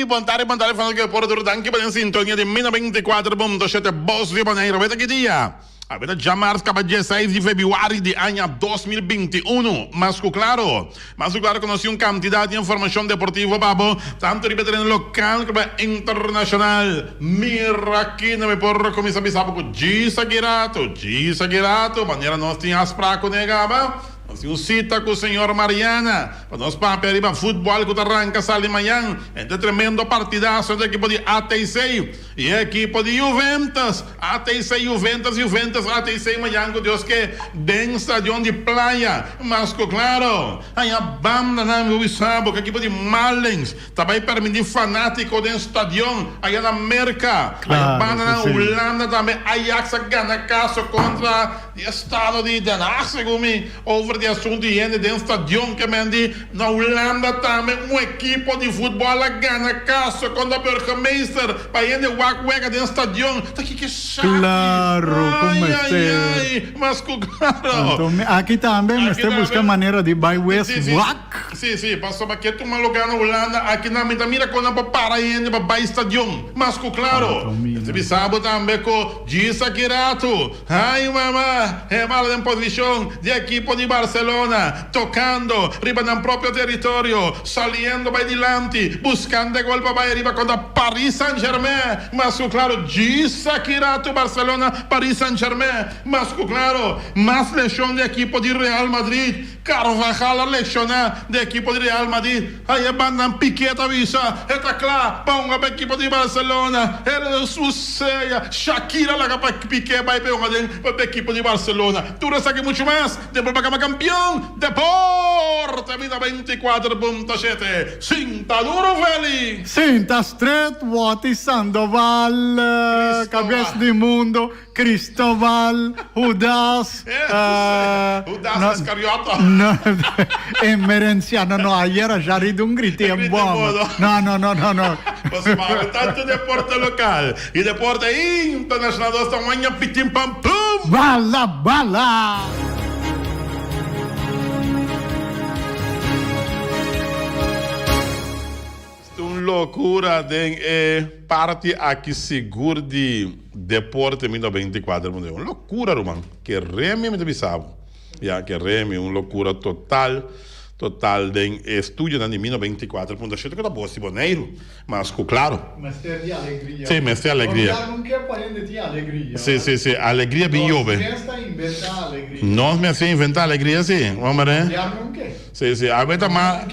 buon tare, fanno che porto anche per in sintonia di meno 24.7 Boss di Bonaire. Avete che dia? Avete già marca per 16 di febbraio di anno 2021. Mas claro conocí un cantidad de información deportiva, papo, tanto ripetere en local como internacional. Mira aquí, no me porro come sabe con Gisa Girato, maneira nós tínhamos fraco negava. Um cita com o senhor Mariana para nós para arriba futebol que arranca sale amanhã entre tremendo partidaço da equipe de ATC e a equipe de Juventus ATC amanhã com Deus que bem estádio de praia mas claro aí a banda não sabe que a equipe de Marlins também permitir fanático do estádio aí na América aí a banda na Holanda também Ajax ganha caso contra o estado de Den Haag segundo over de assunto higiene de stadion que mendi na Holanda também equipe de futebol ganha caso contra o burgemeester para ele wega de stadion tá aqui que chato claro como mas claro aqui também mas temos que maneira de buy west sim passou aqui tu um lugar na Holanda aqui na mira quando para ele para buy stadion mas claro você sabe também com Gisa Girato ai mamá é mal em posição de equipe de Barcelona, tocando, arriba nel proprio territorio, saliendo vai dilante, buscando gol para arriba contra Paris Saint-Germain, mas claro, Gisa Girato Barcelona, Paris Saint-Germain, mas claro, mais legião de equipe de Real Madrid, Carvajal lecionar de equipe de Real Madrid, aí a banda Piquet avisa, está claro, ponga para equipe de Barcelona, ele suceia, Shakira lá para Piquet vai para a equipe de Barcelona, tudo isso aqui muito mais, depois para campeão, Deporte Vida 24.7, Sinta duro, velho! Sinta Stret, Wati Sandoval, cabeça de mundo, Cristóbal, Judas, Judas Iscariota. Emerenciano, no, ayer já ri de um gritinho bom. Não. Você fala tanto deporte local e deporte internacional, nós estamos amanhã pitim pam pum! Bala! Loucura de parte aqui seguro de deporte 24 mundial. Loucura, Roman. Que reme me sabe. Que reme, uma loucura total de estúdio de 24.7 que tá bom, se boneiro, mas claro. Mas tem de alegria. Sim, mas tem alegria. Não quer parente de alegria. Sim, alegria bem jovem. Nós me assim inventar alegria, sim. Vamos ver. Sim, aguenta mais.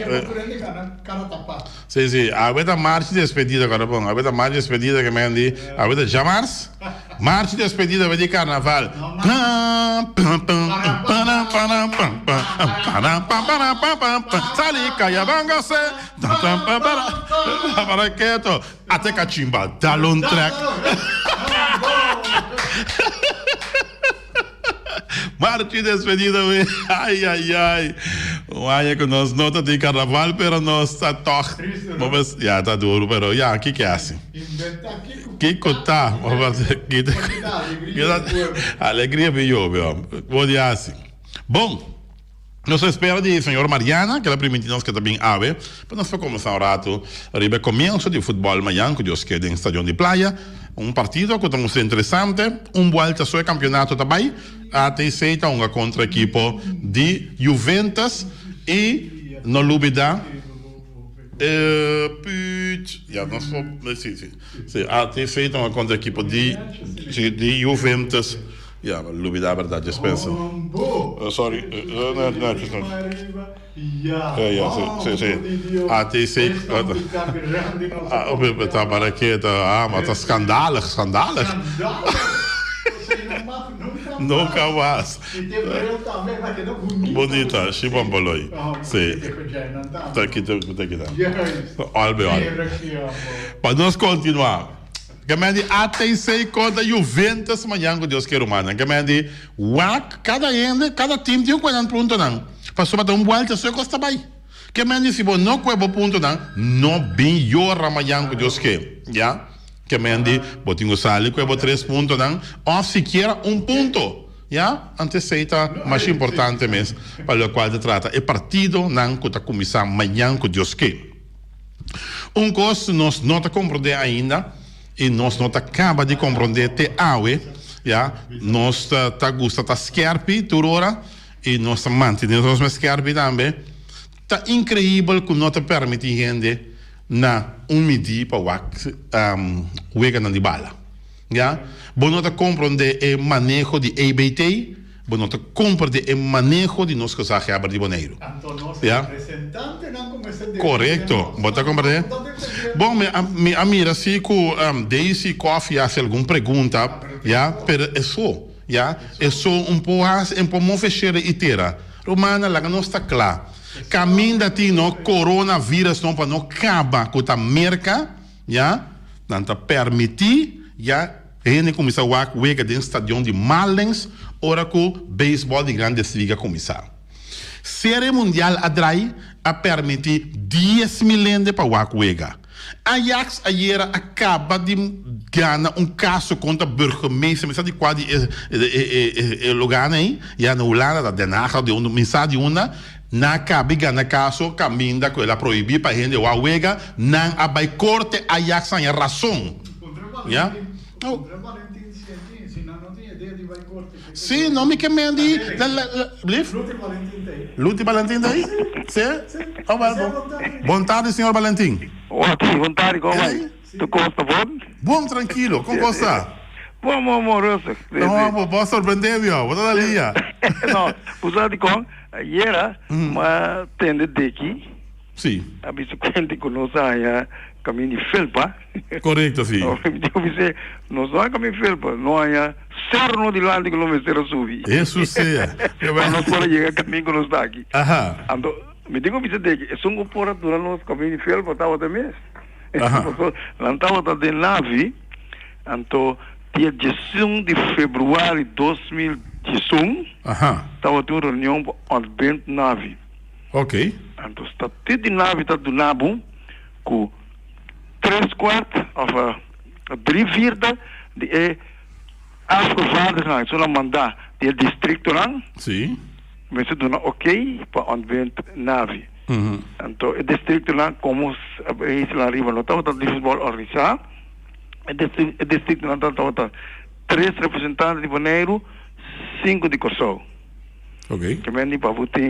Sim, aguenta marcha de despedida agora, bom. Aguenta marcha de despedida que me andi. Aguenta já marcha de despedida de carnaval. Sali caiabanga se para quieto até cachimba talon track Marchi despedida, ai. Olha que nós não tá de carnaval, pero nós tá toch. Vamos, já tá duro, pero já que é assim. Que contar, alegria melhor, vou dizer assim. Bom, nós esperamos de senhor Mariana, que ela permite-nos que também ave, para nós começar um rato, arriba começo de futebol amanhã, que Deus quer em estádio de praia, partido que está interessante, volta só campeonato também, ATC está uma contra a equipe de Juventus e no Lubida, ATC está uma contra a equipe de Juventus. Lubida, a verdade, dispensa. Sorry. Sim. ATC. Tá para quê? Mas tá escandalig. Nunca mais. Bonita, Chibamboloi. Sim. Tá aqui. Olha. Para nós continuar. Gamandi ATC contra Juventus amanhã com Deus quer humana. Gamandi cada time tem 40 pontos não. Passou para dar volta só costa bem. Gamandi se não coebo ponto não melhora amanhã com Deus quer, já? Gamandi botinho sale coebo 3 pontos não, ou sequer ponto. Já? Anteceita, mais importante mesmo, para o qual se trata. É partido não que está começando amanhã com Deus quer. coisa nós não compreendemos ainda, e nós não acaba de compreender até hoje, nós gostamos de scherpi, por hora, e nós mantenemos os scherpi também. Está incrível que não te permite gente na medir para o wega na bala. Bom, não compreender o manejo de EBT, bom, não compreender o manejo de nós que usamos a de boneiro. Correto, bom, tá compreender? Bom, a mira, se Daisy Coffee faz alguma pergunta, pero isso, isso pouco fechar inteira. Romana, lá não está claro. Caminho no coronavírus não para não acabar com a merca, não te permitir, ele começa a jogar dentro do estadião de Malens, ora que o beisebol de grande liga começar. Série mundial a permitir 10 milhões para jogar. Ajax ayer acaba de ganhar caso contra burgemeester, mas sabe qual é lugar aí? Na Holanda, da Den Haag, de mensagem na acaba de ganhar caso, caminho com ela proibir para a gente jogar, não abai corte Ajax sem razão. Sim, não me queimei. Lute Valentim daí? Sim? Boa tarde, senhor Valentim. Ótimo, boa tarde, como vai? Tu gosta bom? Bom, tranquilo, como você? Bom, amoroso. Não, vou surpreender, viu? Vou dar ali. Não, você de com, era uma tenda daqui. Sim. A bicicleta que nós aí caminho de felpa. Correto, sim. Eu disse, nós não caminho de felpa, não há cerno de lá de quilômetros a subir. Isso sim. Nós podemos chegar caminho que nós está aqui. Aham. Então, me digo que é só um pouco durante nosso caminho de felpa, estava também. Lá estava de nave, então, dia 18 de fevereiro de 2018, estava uma reunião com 20 nave. Ok. Então, está tudo de nave, está do Nabu, com 3/4, ou 3/4 de afgevaardigden, zullen mandar do distrito lá. Sim. Mas se dona ok para onde nave. Então, o distrito lá, como é lá arriba, não estava de futebol organizado. O distrito lá estava 3 representantes de Bonaire, 5 de Corsol. Ok. Que me para votar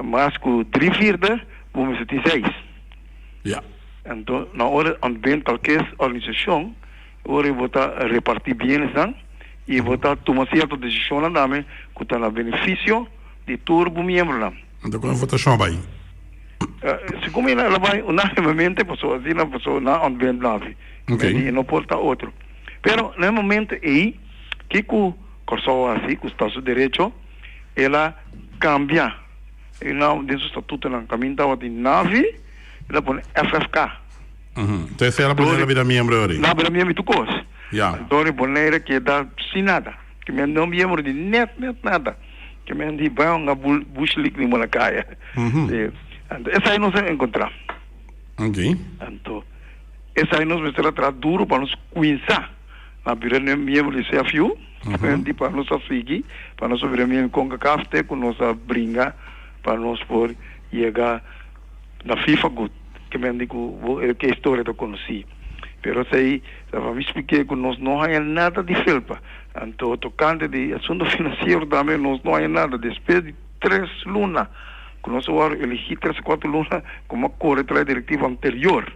mais que 3/4, vamos ter 6. Então, na hora onde qualquer organização, hora votar repartir bem, e votar tomar certa decisão lá também, que está no benefício de todo o membro lá. Então, quando a votação vai? Se como ela vai unanimemente, passou assim, na pessoa na onde nave. E não pode estar outro. Pero, no momento aí, que o Corsol assim, que o Estado de Direito, ela cambia. E não, dentro do estatuto, no caminho estava de nave, ela põe FFK. Então, essa era a primeira vida membro ali? Na primeira vida, tu coisa. Então, a boneira que dá sem nada. Que me não membro de net nada. Que me diz, vai uma bushlick de Monacaia. Essa aí não se encontrar. Ok. Então, essa aí nós vamos tratar duro para nos conhecer. Na primeira membro de CFU, para nos seguir, para nós ver membro com a café, com nossa brinca, para nós por chegar na FIFA good. Que me digo que a história eu conheci. Pero aí, eu me expliquei que nós não há nada de felpa. Então, tocante de assunto financeiro também, nós não há nada. Depois de 3 lunas, que nós vamos elegir 3 ou 4 lunas como a corretora diretiva anterior.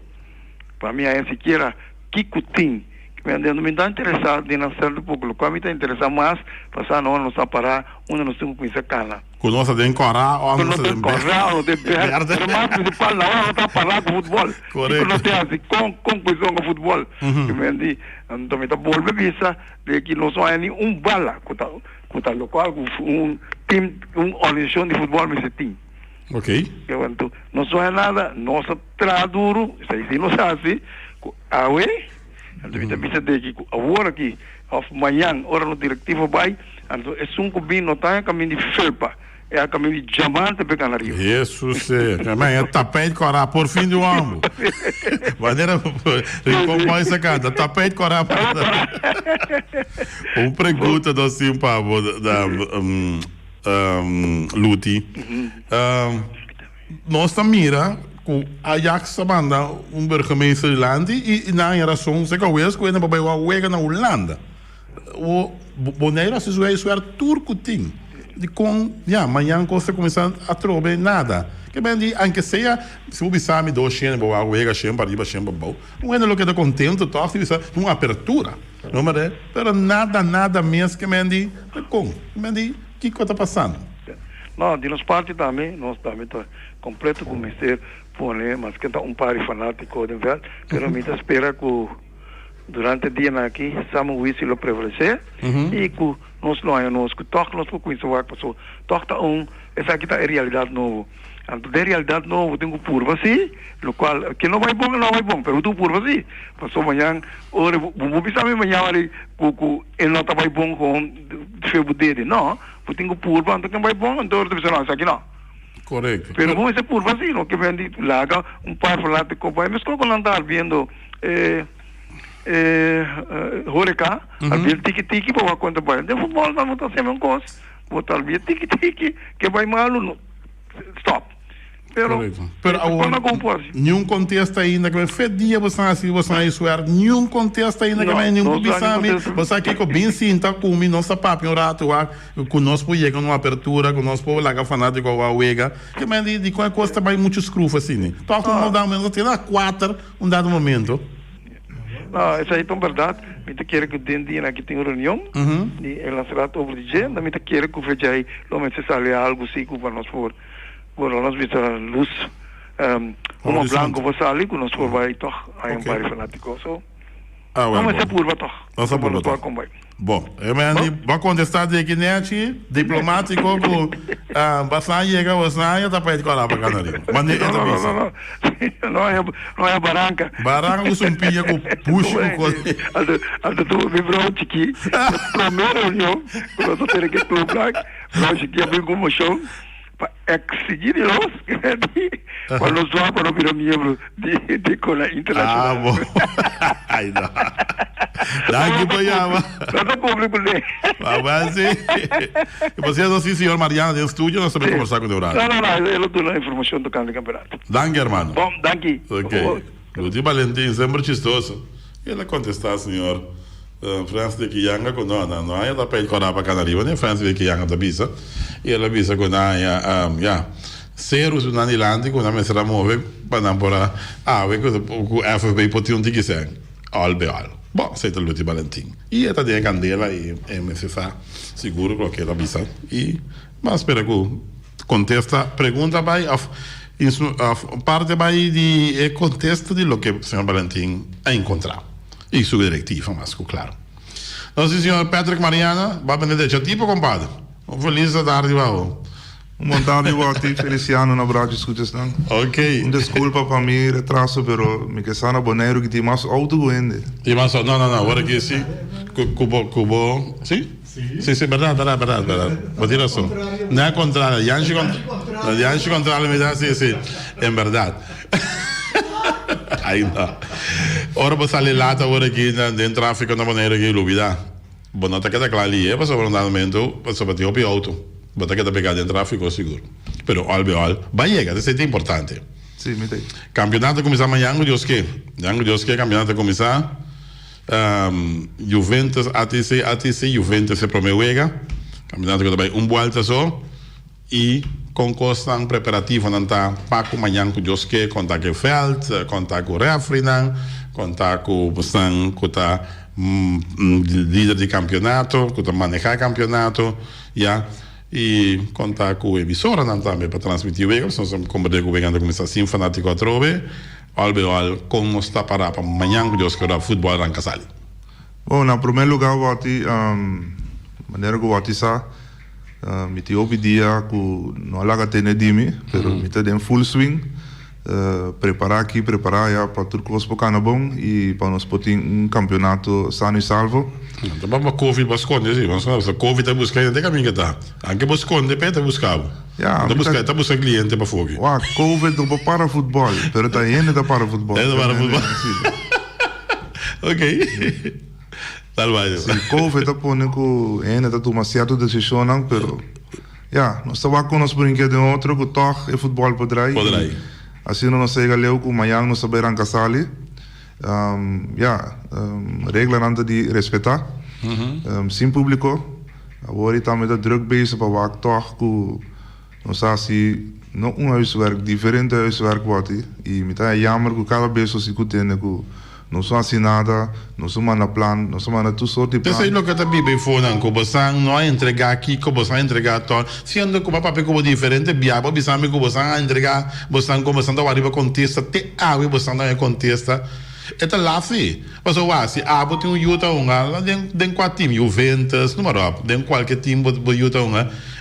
Para mim, é sequer que tem. Não me está interessado em nascer pouco, o que me está interessado mais, passar não nos parar, onde nós temos que conhecer cana. Conosco de encorar, ou não tem encorar, ou de perder, o mais principal na hora está parar com futebol. Correto. Não tem assim, com coesão com futebol. Então, me está volvendo a pensar de que não só há nenhum bala, com o local, com time, uma organização de futebol, mas tem. Ok. Então, não só há nada, nossa traduro, isso aí não sabe, então, me bisa de que agora aqui, amanhã, hora no diretivo vai, então, é um caminho, não está caminho de felpa, é a caminho de diamante para canario. Jesus, também é tapete corá por fim do ano. Maneira, como essa canta, tapete corá. Uma pergunta do Simpavo da Luti. Nós também mira com Ajax manda burgemeester de land e na razão se que o esco ainda vai jogar na Holanda. O boneiro se é turco tem. De com amanhã você começar a trocar nada. Que bem de anche seja se o bisame do chene boa jogar chene para riba chene bom. Não é lo que tá contento toque bisa uma apertura. Não é? Pero nada mesmo que bem de com. Bem de que está passando. Não, de nossa parte também, nós também tá completo com o ministério, mas que tá par fanático de ver, pero me espera que durante o dia aqui, samo o isso lo prevalecer e que nós que toque nós com isso vai passar, toque tá essa aqui tá a realidade nova. Anto de realidade nova tenho curva assim, no qual que não vai bom, pero tu curva assim, passou amanhã, ora vou pensar amanhã ali, ele não tá vai bom com febo dele, não. Eu tenho curva, então vai bom, então eu não isso aqui não. Correto. Pero vamos ser curva assim, não que vem de larga par fanático vai, mas como não andar vendo Horeca, ali tiki para conta vai. De futebol não tá sempre coisa. Botar ali tiki que vai malo, stop. Pero nenhum contexto ainda que foi dia você isso era nenhum contexto ainda que nenhum bisame você aqui com bem sinta com nossa papo um rato com nós pode uma apertura com nós pode lá fanático a uega que men de qual costa vai muitos crufas assim toca um dado momento tem lá 4 um dado momento não isso aí é verdade me te quer que dia aqui tem reunião e ela será over de gente me te quer que veja aí lo menos se sale algo assim para nós for bueno, nós vimos a luz como branco você ali que nós for vai toch aí par fanático so vamos ser purva toch nossa purva toch bom eu vou contestar de que net diplomático com bastante chega você tá para escola para canarinho mas não é barranca usa um pilha com puxo aldo tu vibrou chiqui primeira reunião nós temos que tu black nós aqui abrir como show exigir los cuando los para no miembro de cola internacional. Bom. Ai não. Daqui para allá. Não público né. Mas sim. E você assim, senhor Mariana, do estúdio, nós também conversar com o Deurado. Não, eu dou a informação do campeonato. Danke, hermano. Bom, danke. Ok. Ludi Valentim, sempre chistoso. Ele contestar, senhor. Frans de Kiyanga com não é da pele corada para Canariba, né? Frans de Kiyanga da bisa. E ela bisa com seros na Nilândia com a mesra move para não pôr o FFB pode um tigre albeal. Bom, sei Ludi Valentim. E esta de Candela e MFA seguro que ela bisa. E mas espera que contesta pergunta vai parte vai de contexto de lo que o senhor Valentim ha encontrado. E sua diretiva, mas claro. Nosso senhor Patrick Mariana, vai vender de tipo, compadre. Feliz da tarde, vamos. Boa tarde, Feliciano, na verdade, escuta estão. Ok. Desculpa para mim, retraso, pero me que sana boneiro que tem mais auto goende. E mais não, agora que sim, cubo, sim? Sim, verdade. Vou tirar só. Não é contrário, Yanchi contrário me dá, sim, é verdade. Ainda. Ora você ali lá tá agora aqui dentro tráfico na maneira que lubida. Bom, não tá que tá claro ali, é para sobre um momento, para sobre ter o auto. Bota que tá pegado em tráfico seguro. Pero albeol, vai chegar, isso é importante. Sim, me tem. Campeonato começar amanhã, Deus que campeonato começar. Juventus ATC Juventus se promeuega. Campeonato que também volta só e com constante preparativo não tá Paco amanhã com Deus que contar com o Feld, contar com o Refrinan, contar com o Stan, com o líder de campeonato, com o manejar campeonato, e contar com a emissora também para transmitir o jogo, nós como de governo começar assim fanático a trove, albeol como está para amanhã com Deus que o futebol arranca sali. Bom, na primeiro lugar voti maneira que voti sa me te ouvi dia que não laga ter nedimi, pero me te den full swing, preparar já para tudo que para Canabon e para nós poder campeonato sano e salvo. Então vamos Covid basconde sim, vamos Covid tá buscando até caminho que tá. Anche basconde peta buscava. Tá buscando cliente para fogo. Covid não para futebol, pero tá indo para futebol. É para futebol. Ok. Tal vai. Sim, Covid tá pondo que ainda tá tomando certa decisão, pero nós estamos com nós brinquedos de outro que toque é futebol por aí. assim não chega leu com manhã não saber casali. Regla nanta de respeitar. Sim público. Agora também da druk bezig para waar toch ku não sei se não huiswerk diferente huiswerk wat e me tá jammer que cada vez se ku tende ku não só assim nada, não só na plan, não só na tu sorte plan. Então, lo que tá bem fora, que você não entregar aqui, que você entregar todo, sendo que o papel como diferente, biabo, bisa me que você entregar, você como você não arriba contesta, te awe você não contesta. Eta lafi, mas eu acho, abo tem Utah lá den quatro time, Juventus, número den qualquer time do Utah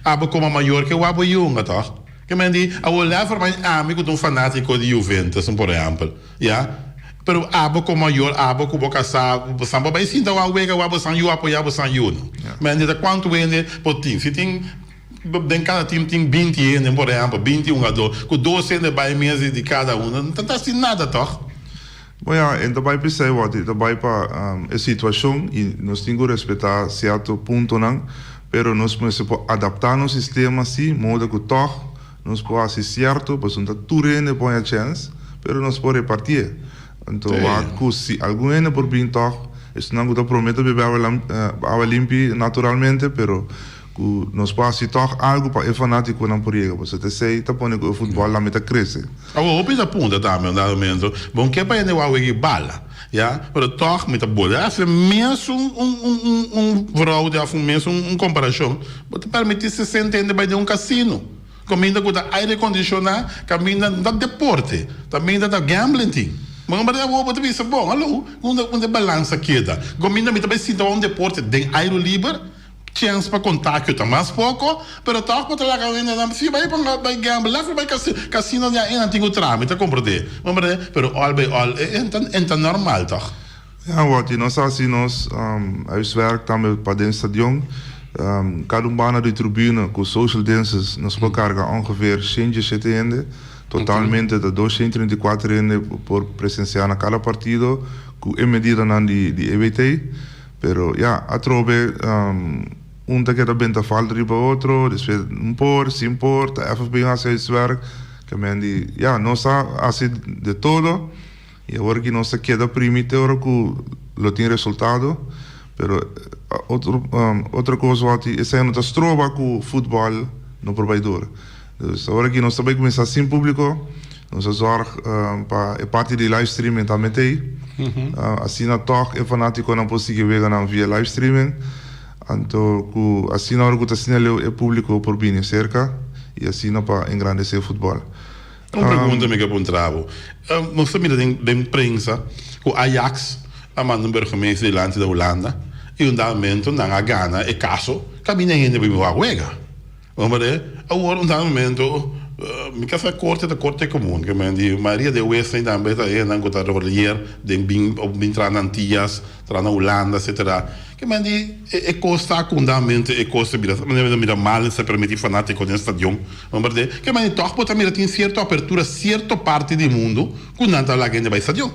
abo como maior que o abo Junga, tá? Que me diz, eu olhar para mim, amigo de um fanático de Juventus, por exemplo, Pero abo como maior, abo como casado, você não vai sentar o wega, o abo san you apoiar o san you, não? Mas ainda quanto vende por time, se tem den cada time tem 20 anos, por exemplo, 21 jogadores, com 12 anos vai meses de cada um, não tá assim nada, tá? Bom, então vai pensar wat, então vai para a situação e nós temos que respeitar certo ponto não, pero nós podemos adaptar no sistema assim, modo que toch, nós podemos ser certo, para não tudo ainda põe a chance, pero nós podemos repartir. Então, se algum ano por bem toch, isso não eu prometo beber água limpa naturalmente, pero nós podemos ser toch algo para o fanático não por ele, você te sei, tá pondo que o futebol lá meta cresce. Eu penso ponta também, no momento, bom que para ele o bala, pero toch meta bola, é mesmo fraude, é mesmo comparação, pode permitir se sentir dentro de cassino. Caminha com aire condicionado, caminha da deporte, também da gambling. Mas eu vou dizer, bom, alô, onde balança queda. Caminha também se dá deporte, tem aire livre, chance para contato tá mais pouco, pero tá com lá que se vai para gambling, lá vai cassino já é antigo trâmite, compreende? Mas pero all é normal, tá? Ja, wat nós assim nós huiswerk também para dentro do stadion. Cada bana de tribuna com social dances nós podemos carregar ongeveer 107 ende, totalmente de 234 ende por presenciar na cada partido, com a medida de EBT, pero a trove que er bent falta de para outro, depois por, sem por, tá FB hace huiswerk, que men die, nós assim de todo, e agora que nós queda primite agora que lo tem resultado. Pero outra coisa é não está trova com o futebol no provedor. Então, agora que nós também começamos assim público, nós zorg para a parte de live streaming também tem. Assim na toch é fanático não consigo ver via live streaming. Então, assim na hora que está é público por bem cerca e assim para engrandecer o futebol. Uma pergunta me que apontava. Nós também tem imprensa com Ajax, a manda burgemeester de land da Holanda, e momento na Ghana e caso caminha ainda bem a huega. Vamos agora momento me casa corte comum, que me diz Maria de West ainda bem aí na gota roller de bem entrar na Antillas, entrar na Holanda, etc. Que me diz é costa condamento é costa mira mal se permitir fanático no estádio. Vamos ver que me diz toch pode também tem certa abertura certa parte do mundo com nada lá que ainda vai estádio.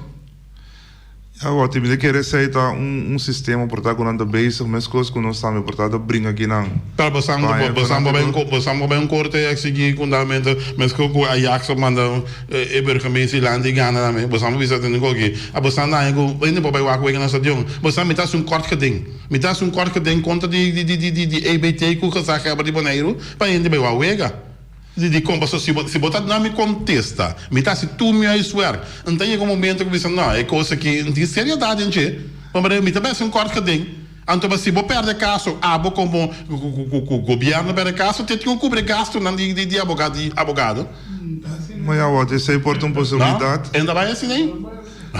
Wat ik wil receita sistema portar com anda bezig, mas coisas que nós estamos portar brinca aqui não. Para passamos bem corte aqui com fundamento, mas que o Ajax manda burgemeester land de Ghana também, passamos visar tendo aqui. A passando aí com ainda para vai com na stadion, passamos metade corte que conta de EBT que saca para de Bonaire, para ainda vai wega. De compensação, se botar não me contesta, me tá se tu me huiswerk, então chega momento que você não, é coisa que não tem seriedade em si, mas me também é corte que tem, então se você perde caso, como o governo perde caso, tem que cobrir gasto de abogado. Mas isso é por uma possibilidade. Ainda vai assim, hein?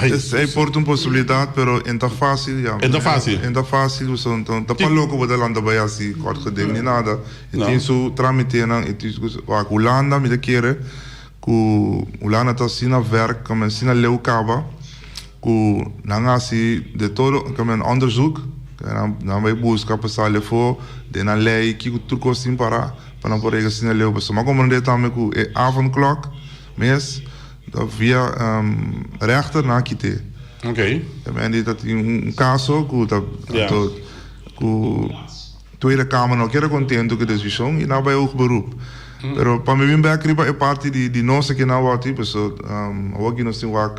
Isso é por uma possibilidade, pero ainda fácil, Ainda fácil, então tá para louco você lá vai assim, corte que tem nem nada. E tem isso tramite não, e tem a Holanda me quer que Holanda tá assim na werk, como assim na leucaba, que não assim de todo, como onderzoek, não vai buscar passar le for, de na lei que o truco assim para não poder assim na leu, mas como não também que é avondklok, mas via rechter na Kite. Ok. En dat in caso que Tweede Kamer não quer contento com a decisão e não vai ook beroep. Pero para mim bem aqui é parte de nós que não vai tipo so aqui nós temos o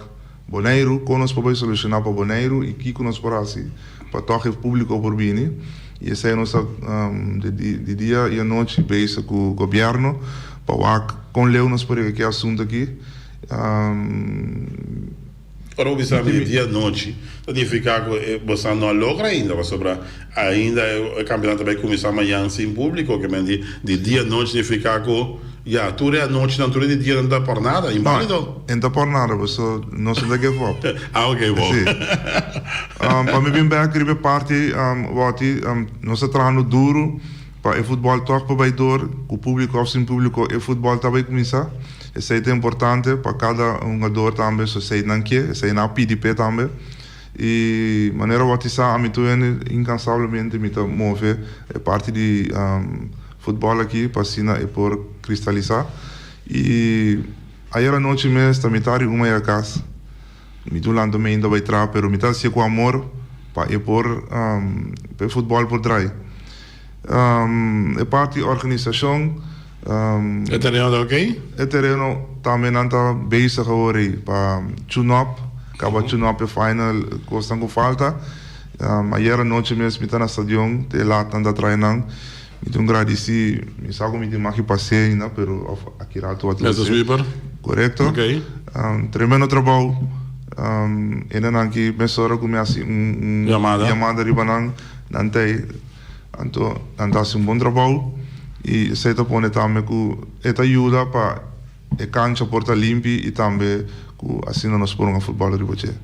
Boneiro, conosco para solucionar para Boneiro e que conosco para assim para tocar o público por vir. E essa é a nossa de dia e a noite beijo com o governo para com Leo nós por aqui assunto aqui. Ora, observe dia e noite, significa que você não logra ainda, mas ainda o campeonato vai começar amanhã sem público, que de dia e noite significa que tu é a noite, não de dia não dá por nada, inválido? Não dá por nada, você não se dá que volta. Ok, bom. Para mim bem aqui é parte, nós trabalhamos duro para o futebol tocar para o dor, com o público ou sem público, o futebol também começar. Isso é importante para cada jogador também, se você não quer, se não PDP também. E maneira que você a mim incansavelmente me move é parte de futebol aqui para assinar e por cristalizar. E aí a noite mesmo também tá uma a casa. Me tô lá também ainda vai entrar, pero me tá se com amor para ir por futebol por trás. É parte da organização. É terreno ok? É terreno também não está bezig geworden para tune-up. Acaba tune-up e final, costa com falta. Ayer a noite mesmo, me tá no stadion, te lá tanta treinando. Me tô agradecido, me sabe que me maki passei ainda, pero aqui lá tô Mestre Sweeper? Correto. Ok. Tremendo trabalho. Ainda aqui, pensou que me assim chamada de banana, não tem. Então, assim bom trabalho. E se te põe também que te ajuda para a cancha porta limpa e também que assim nós podemos futebol de você.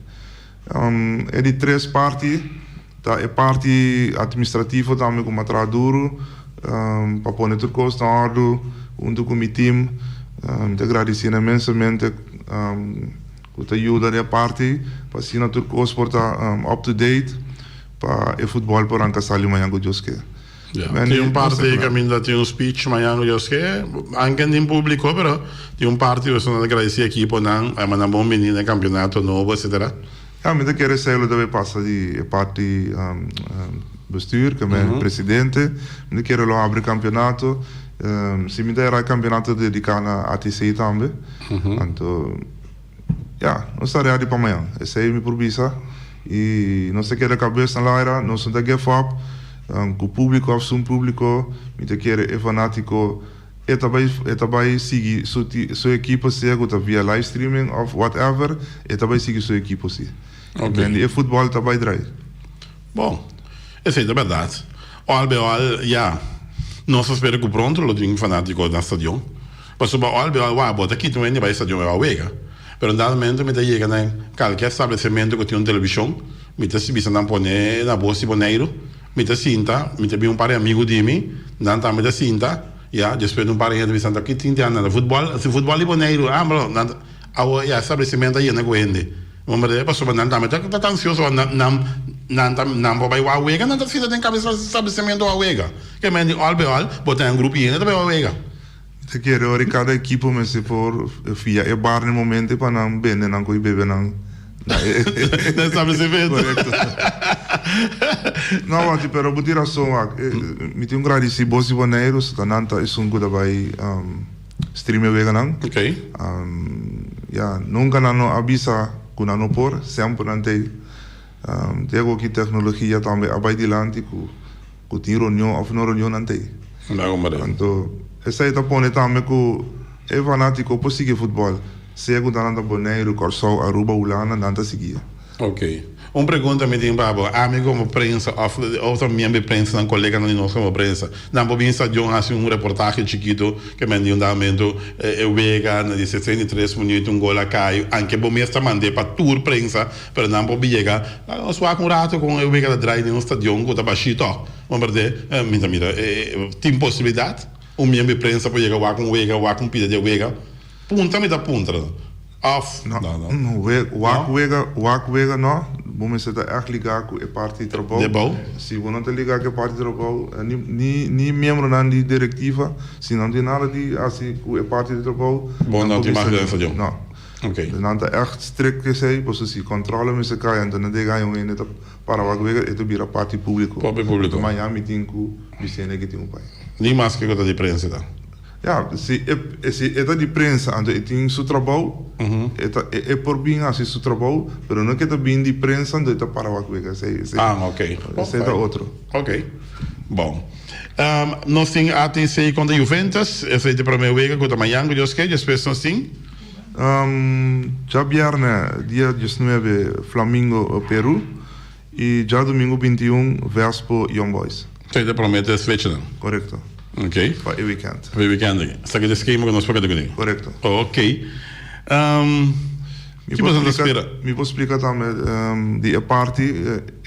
É de três partes, tá? É parte administrativa também como trabalho duro, para pôr tudo coisa na ordem, junto com o meu time. Te agradeço imensamente que te ajuda a parte para assim tudo coisa porta up to date para o futebol por anca sair amanhã com Deus quer. Tem parte que ainda tem speech amanhã, eu sei, anche em público, pero tem parte que eu sou agradecido aqui por não, mas bom menino no campeonato novo, etc. Me quero saber deve passar de parte bestuur, que é presidente, me quero lá abrir campeonato, se me der campeonato dedicado a ATC também, então, não estarei ali para amanhã, essa é a minha provisa, e não sei que a cabeça na Laira, não sei que give-up, com o público, ou público, me quero é fanático, e também seguir sua equipe segue via live streaming ou whatever, e também seguir sua equipe se. E o futebol também drive. Bom, essa é a verdade. Albeol, nós esperamos que pronto, lo tenho fanático na stadion. Mas o Albeol, bota aqui também vai stadion é a Wega. Pero em dado momento, me chega em qualquer estabelecimento que tem uma televisão, me se bisa na pone na bolsa Boneiro, me sinta, me tem par de amigos de mim, não tá me sinta, depois par de gente visando aqui 30 anos, futebol de Boneiro, bro, estabelecimento aí na Guende. Vamos ver, passou não tá ansioso, não vai a Wega, não tá sendo tem cabeça estabelecimento a Wega. Que me diz, Albeol, botar um grupinho, não vai a Wega. Te quero que cada equipe me se for via e bar no momento para não vender não coi beber não estabelecimento. Correto. Não, pero butir a só me tem agradecido bons boneiros, tananta é um good vai streamer vega não. Ok. Nunca não avisa que não por, sempre não tem tego que tecnologia também abai dilante que tem reunião ou não reunião não tem. Então essa é a ponte também que é fanático por seguir futebol. Se é que está Boneiro, Corsol, Aruba, Ulana, não está seguindo. Ok. Uma pergunta me tem, Babo, amigo como prensa, ou também me prensa, um colega não nós como prensa, não pode pensar de um reportagem chiquito que me deu um momento, eu vega, de 63 minutos, um gol a caio, anche bom mesmo mandei para tour prensa, mas não pode chegar, nós vamos com rato com eu vega da drive no estadião, com o baixito, vamos ver, mira, tem possibilidade? Membro de prensa pode chegar com vega, com pida de vega, punta me dá punta. Off. Não, wega não. Vamos se echt ligar com a parte de trabalho. De bom. Se você não te ligar com a parte de trabalho, nem membro não de diretiva, se não tem nada de assim com a parte de trabalho. Bom, não tem mais dessa de não. Ok. Não tá echt strikt que sei, você se controla mas se cai então não tem ganho ainda para o wega é vira parte público. Parte público. Miami tem que me ser negativo pai. Nem mais que coisa de prensa tá. Ja, se é de prensa, então tem seu trabalho, é por bem assim seu trabalho, mas não que é bem de prensa, então é para o que ok. Esse é outro. Ok. Bom. Nós temos atenção contra a Juventus, essa é a primeira vez contra Miami, Deus quer, depois nós temos? Já viernes, dia 19, Flamengo, Peru, e já domingo 21, Vespo, Young Boys. Você promete esse fecho, não? Correto. Ok. Para o weekend. Para o weekend. Essa que é o esquema que nós podemos. Correto. Ok. Que você espera? Me vou explicar também, de a parte,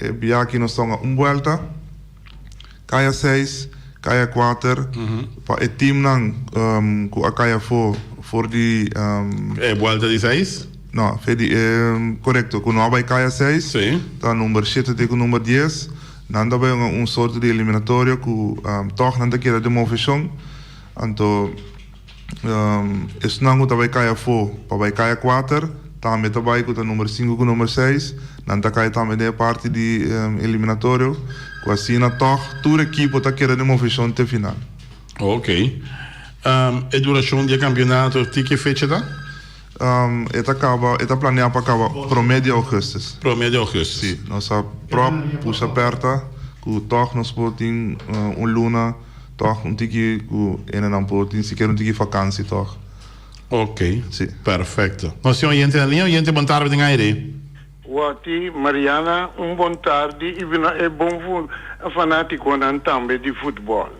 é que nós estamos volta, caia 6, caia 4, para o time não, com a caia 4 de... É volta de 6? Não, correto, com a caia 6, sim. Tá número 7 com o número 10, não dá bem sorte de eliminatório, que toch não quer de movição, então, isso não vai caia 4, para caia 4, também vai com o número 5 com o número 6, não tá caia também de parte de eliminatório, com assim na toch, toda a equipe tá querendo de movição até final. Ok. A duração do campeonato, que fecha tá? Está planeado para acabar promédio de agosto. Promédio de agosto. Sim, nossa própria puxa aperta, que toch nós podemos luna, toch tiki que não podemos sequer tiki vacância toch. Ok. Sim. Perfeito. Nós temos gente na linha, gente boa tarde em aire. Wati, Mariana, bom tarde e é bom fanático também de futebol.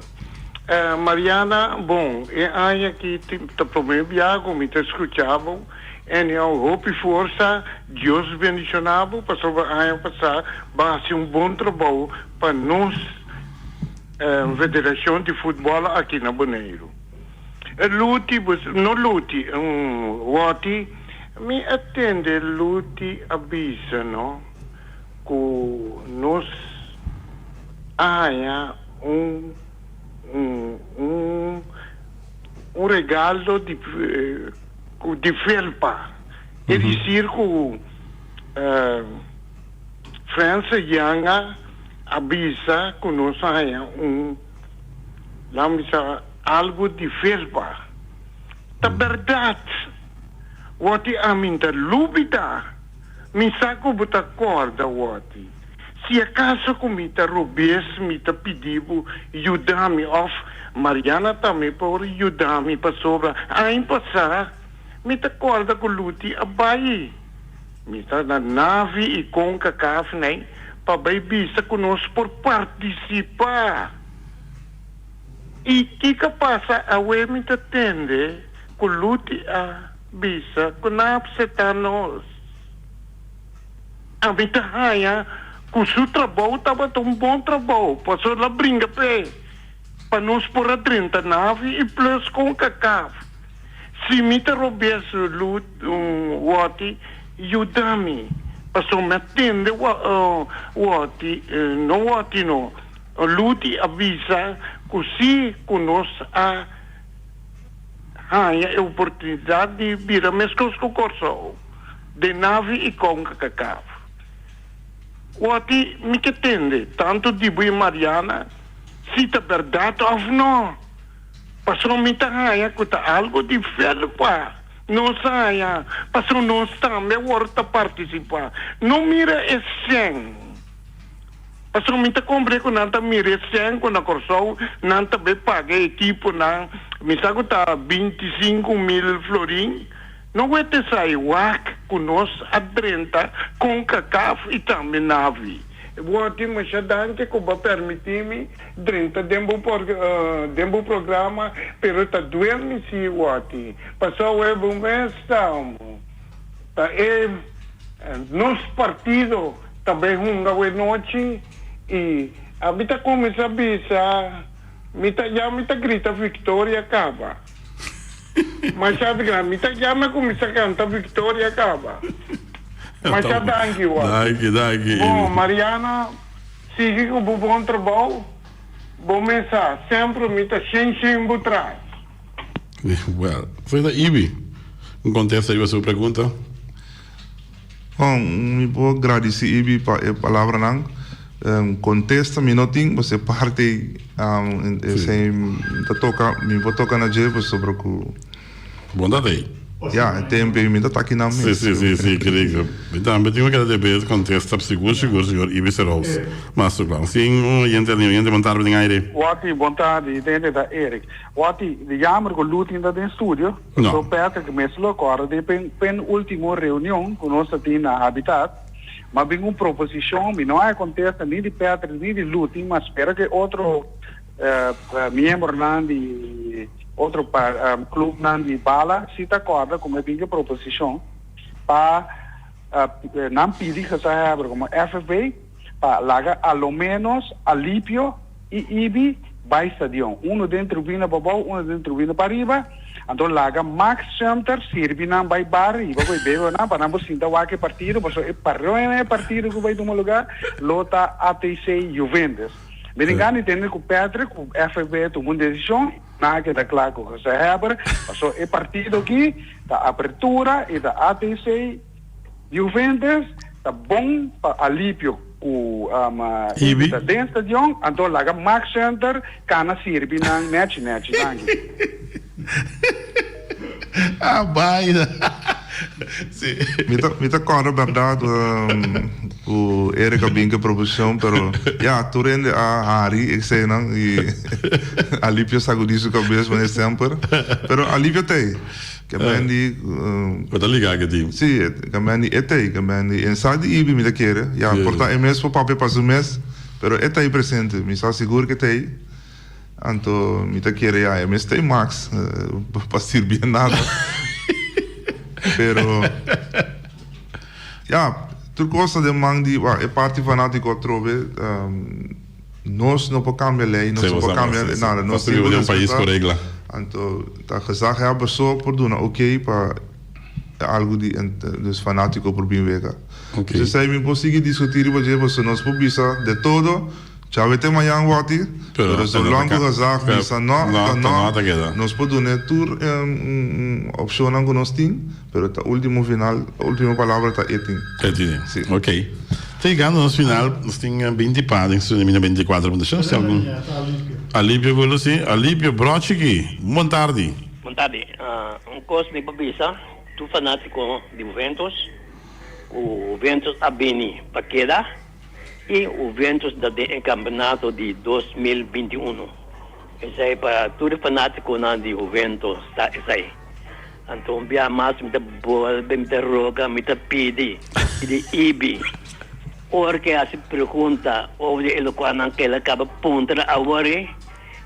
Mariana, bom, é aqui tá problema viago, me tá escutando, e eu hope força, Deus bendicionado, para passar, base bom trabalho para nós, Federação de Futebol aqui na Bonaire. Luti, não luti, Wati, me atende luti avisa, no, que nós um regalo de felpa. É dizer que França Yanga avisa que nós algo de felpa. Da verdade, what a minha lúbida, me saco botar corda, what. Se acaso comita robês, me tá pedindo ajudar-me, of Mariana também por ajudar-me para sobra. Aí passar, me tá corda com luti abai. Me tá na nave e com cacaf, né? Para baibisa conosco por participar. E que passa a ué me tá tende com luti a bisa, com napseta nós. A me tá raia, com o seu trabalho estava um bom trabalho. Passou lá brinca para nós pôr a 30 nave e plus com cacau. Se me interrompesse o Wati, ajuda-me. Passou me atende Wati, não Wati não. Luti avisa que se conosco a oportunidade de vir a mescos com o corso de nave e com cacau. Wati me que tende, tanto de Bui Mariana, se tá verdade ou não. Passou me taia que tá algo de felpa. Não saia. Passou nós também volta participar. Não mira esse. Passou me tá comprei que não tá mira esse com a corso, não tá bem paga equipe não. Me sabe tá 25.000 florim. Não vai ter sair WAC conosco a 30 com cacau e também nave. Vou te mostrar que vai permitir-me 30 dentro do programa, pero está doendo se Wati. Passou o bom mês, tá nosso partido também uma noite e a mim tá começa a bisa, me tá grita Victoria acaba. Mas sabe que me tá já começa a cantar Victoria acaba. Mas já danke, Danke. Bom, Mariana, siga com o bom trabalho. Bom mensagem. Sempre me está sem atrás. Well, foi da Ibi. Contesta aí a sua pergunta. Bom, me vou agradecer Ibi para a palavra não. contesta minutinho, você parte me vou tocar na jeito sobre o Bom da day. ja, tempo me tá aqui na mesa. Sim, querido. Então, eu tenho que dar contesta seguro e vice-versa. Mas claro, sim, gente montar bem aí. Wati, boa tarde, dentro da Erik. Wati, de jammer que luta ainda dentro do estúdio. Não. So perto que me lo acorde pen última reunião conosco aqui na Habitat. Mas vem uma proposição, não é contesta nem de Pedro nem de luta, mas espera que outro membro de outro clube de bala se acorda como é bem a proposição para não pedir que se abra como FFB para largar ao menos alívio e IBI vai estadião. Dentro do Vina Babau, dentro do Vina Pariba. Então larga Max Center, sirve não vai bar e vai beber não para não sinta o que partido, porque é partido que vai tomar lugar, lota ATC Juventus. Me engano, tem que o Pedro, o FFB tomou uma decisão, na que está claro que se abre, porque é partido aqui, da abertura e da ATC Juventus, está bom para alívio o IBI dentro do estadião, então larga Max Center, cana sirve não match. Ah, baila. Sim. Me tá claro, verdade, o Erika Binka proposição, pero tu rende a Hari, eu sei, não, e alívio sacudiço cabeça, mas sempre, pero alívio tem. Que mendi Wat dan liga ik team. sim, que mendi que mendi inside IBI me querer, porta MS para papel para o mês, pero aí presente, me está seguro que tem. Anto me querer MS tem max para servir nada. Pero tudo coisa de mandi, é parte fanático trove, nós não podemos cambiar lei, nós não podemos cambiar nada, nós temos um país com regra. Então, tá gezegd hebben só por doen, oké, para algo de dus fanático por bem vega. Okay. Dus zij me conseguir discutir wat je was nós publica de todo. Já vai ter manhã wati, pero zolang we gezegd bisa nós podemos tour opção que nós tem, pero a última palavra tá etin. Sim. Ok. Chegando no final, nós temos 20 páginas, nós temos 24 minutos. Nós temos Alívio, sim. Alívio, broche aqui. Boa tarde. Boa tarde. Coisa me babisa, tu fanático de Juventus, o Juventus Abini Paqueda e o Juventus do campeonato de 2021. Isso aí para todo fanático de Juventus, tá? Isso aí. Então, bia mais me boa, me roga, me pedi, de IBI. Porque a se pergunta, ou de ele quando ele acaba ponta agora,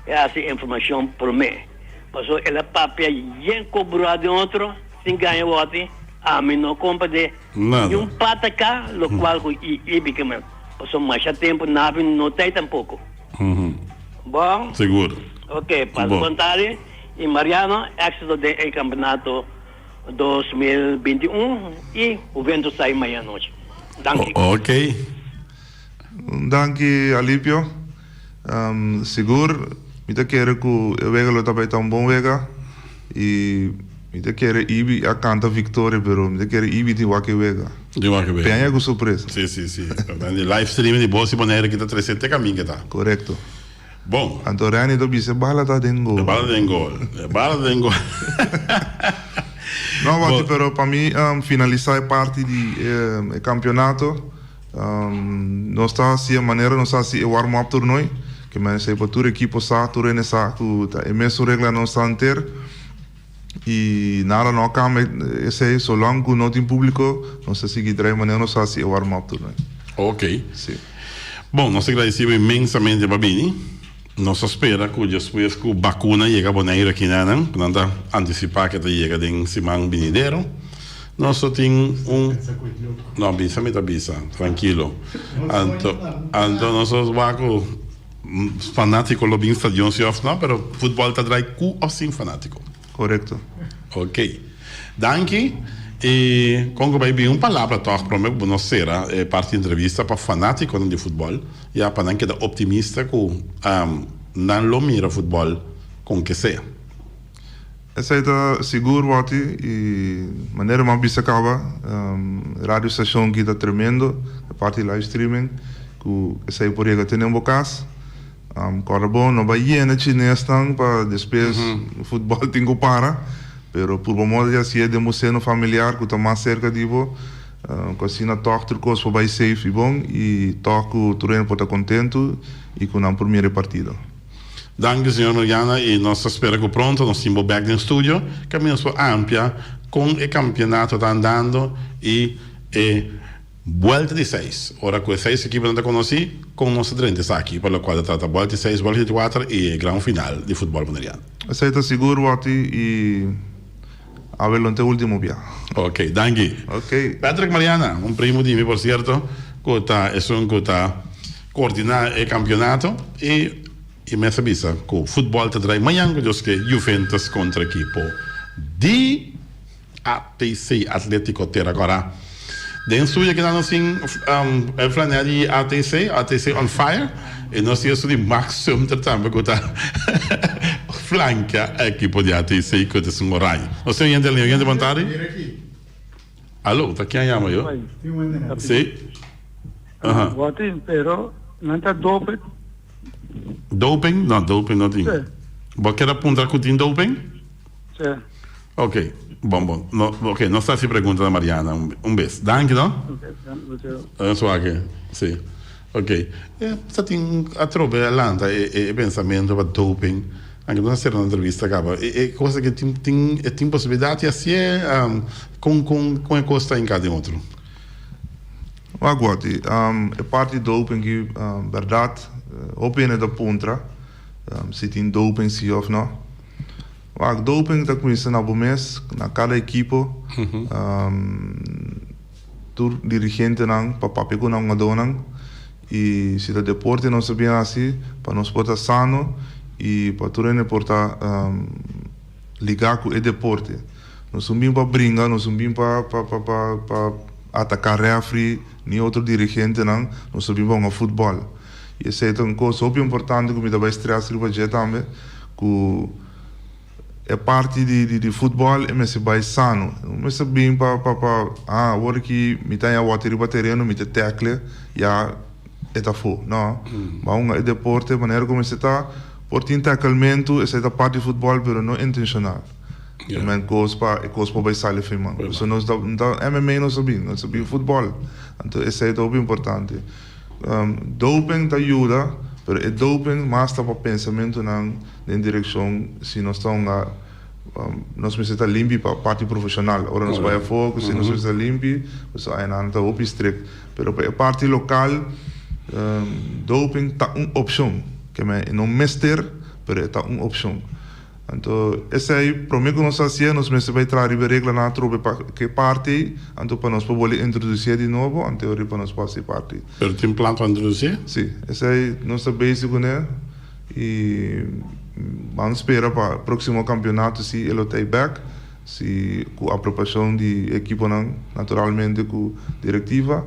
essa informação para mim. Passou ele papel bem cobrado de outro, sem ganhar outro, a mim não compra de um pataca, o qual o IBI que me passou mais tempo, não tem tampouco. Bom? Seguro. Ok, para vontade, e Mariano, éxito do campeonato 2021 e o vento sai amanhã à noite. Ok. Danke, Alívio. Seguro, me quero que o vega lo também tão bom vega e me quero IBI a canta vitória, pero me quero IBI de waque vega. De waque vega. Penha com surpresa. Sim. De live stream de Bolsa Bonaire que tá 300 caminho que tá. Correto. Bom. Antorani do bice bala tá dentro gol. Bala dentro gol. Não, mas pero para mim finalizar a parte de campeonato, não está assim a maneira, não está assim o warm up torneio, que mas é para toda a equipe sa, toda a nessa, que é mesmo regra não está inteiro e nada não cambia, esse só longo não tem público, não se seguir de maneira não está assim o warm up torneio. Ok. Sim. Bom, nós agradecemos imensamente a Babini. Nós espera que depois que a vacuna chega a Bonaire aqui, né? Para antecipar que chega em semana vindoura. Nós só temos não, bisa, tranquilo. Então, nós vamos fanático lo bem stadion se off, não, pero futebol está drai com ou sem fanático. Correto. Ok. Danke. E Congo vai vir uma palavra toch para mim, não será parte de entrevista para fanático de futebol e a para que da optimista que não lo mira futebol com que seja. Essa é seguro wati e maneira mais bisa acaba radio station que está tremendo a parte live streaming que essa por aí que tem um bocas corabo não vai ir chinês tão para depois o futebol tem que para pero por modo já se é de museu familiar que está mais cerca de vo cocina toque coisa para vai safe e bom e toque o treino para estar contente e com a primeira partida. Danke, signor Mariana, e nós esperamos que pronto, nós estamos back no estúdio, caminhamos amplia com o campeonato está andando e vuelta de 6. Ora, com 6 equipes não te conheci, com nosso treino está aqui, para o qual trata vuelta de 6, vuelta de 4 e grande final de futebol mundial. Essa está seguro, Wati, e a ver o último dia. Ok, danke. Ok. Patrick Mariana, un primo di me, por cierto, que está coordinar o campeonato e me avisa que o futebol te traz amanhã, que Juventus contra a equipe de ATC, Atlético Terra agora. Den studio que nós assim, falando de ATC on fire, e nós temos de máximo também que está flanca a equipe de ATC que está um horário. Nós temos alguém de vontade? Alô, está quem chama eu? Sim. Votin, pero não está doping. Doping? Não, doping não tem. Você quer apontar que tem doping? Sim. Ok, bom. Ok, não está se perguntando a Mariana. Beijo. Danke, não? Ok, só aqui. Sim. Ok. Você tem a tropa lenta e pensamento para doping. Anche non essere una intervista acaba e cosa che tem possibilidade assim com costa em cada outro. Guardi, a parte do doping que verdade opene da pontra se tem doping sim ou não. O doping está começando a mês na cada equipe tur dirigente não para papel com não dona e se o deporte não se bem assim para nós portar sano e para tudo ele portar ligar com o deporte. Nós não vimos para brincar, nós não vimos para atacar refri nem outro dirigente não, nós vimos para futebol. E essa é uma coisa super importante que me dá estresse para você também, que é parte de futebol e me se vai sano. Me se bem para agora que me tem a water para terreno, me tem tackle, já é da fo, não? Mas o deporte, maneira como se está por tacklemento, essa é a parte de futebol, mas não intencional. Men coisa para vai sair firma. Então nós da MMA não sabemos futebol. Então essa é o importante. Doping te ajuda, mas o doping mais está para pensamento na direção se nós estamos nós precisamos limpo para a parte profissional. Ora nós vai a foco, se nós precisamos limpo, nós ainda está op strict. Mas para a parte local, doping está uma opção. Que não mestre, mas está uma opção. Então, essa aí, para mim, que nós fazemos, nós vai trazer a regra na tropa que parte, então para nós poder introduzir de novo, em teoria para nós fazer parte. Pero tem plano para introduzir? Sim, essa aí, nossa básico, né? E vamos esperar para o próximo campeonato, se ele está back, se com a aprovação de equipe, naturalmente, com diretiva.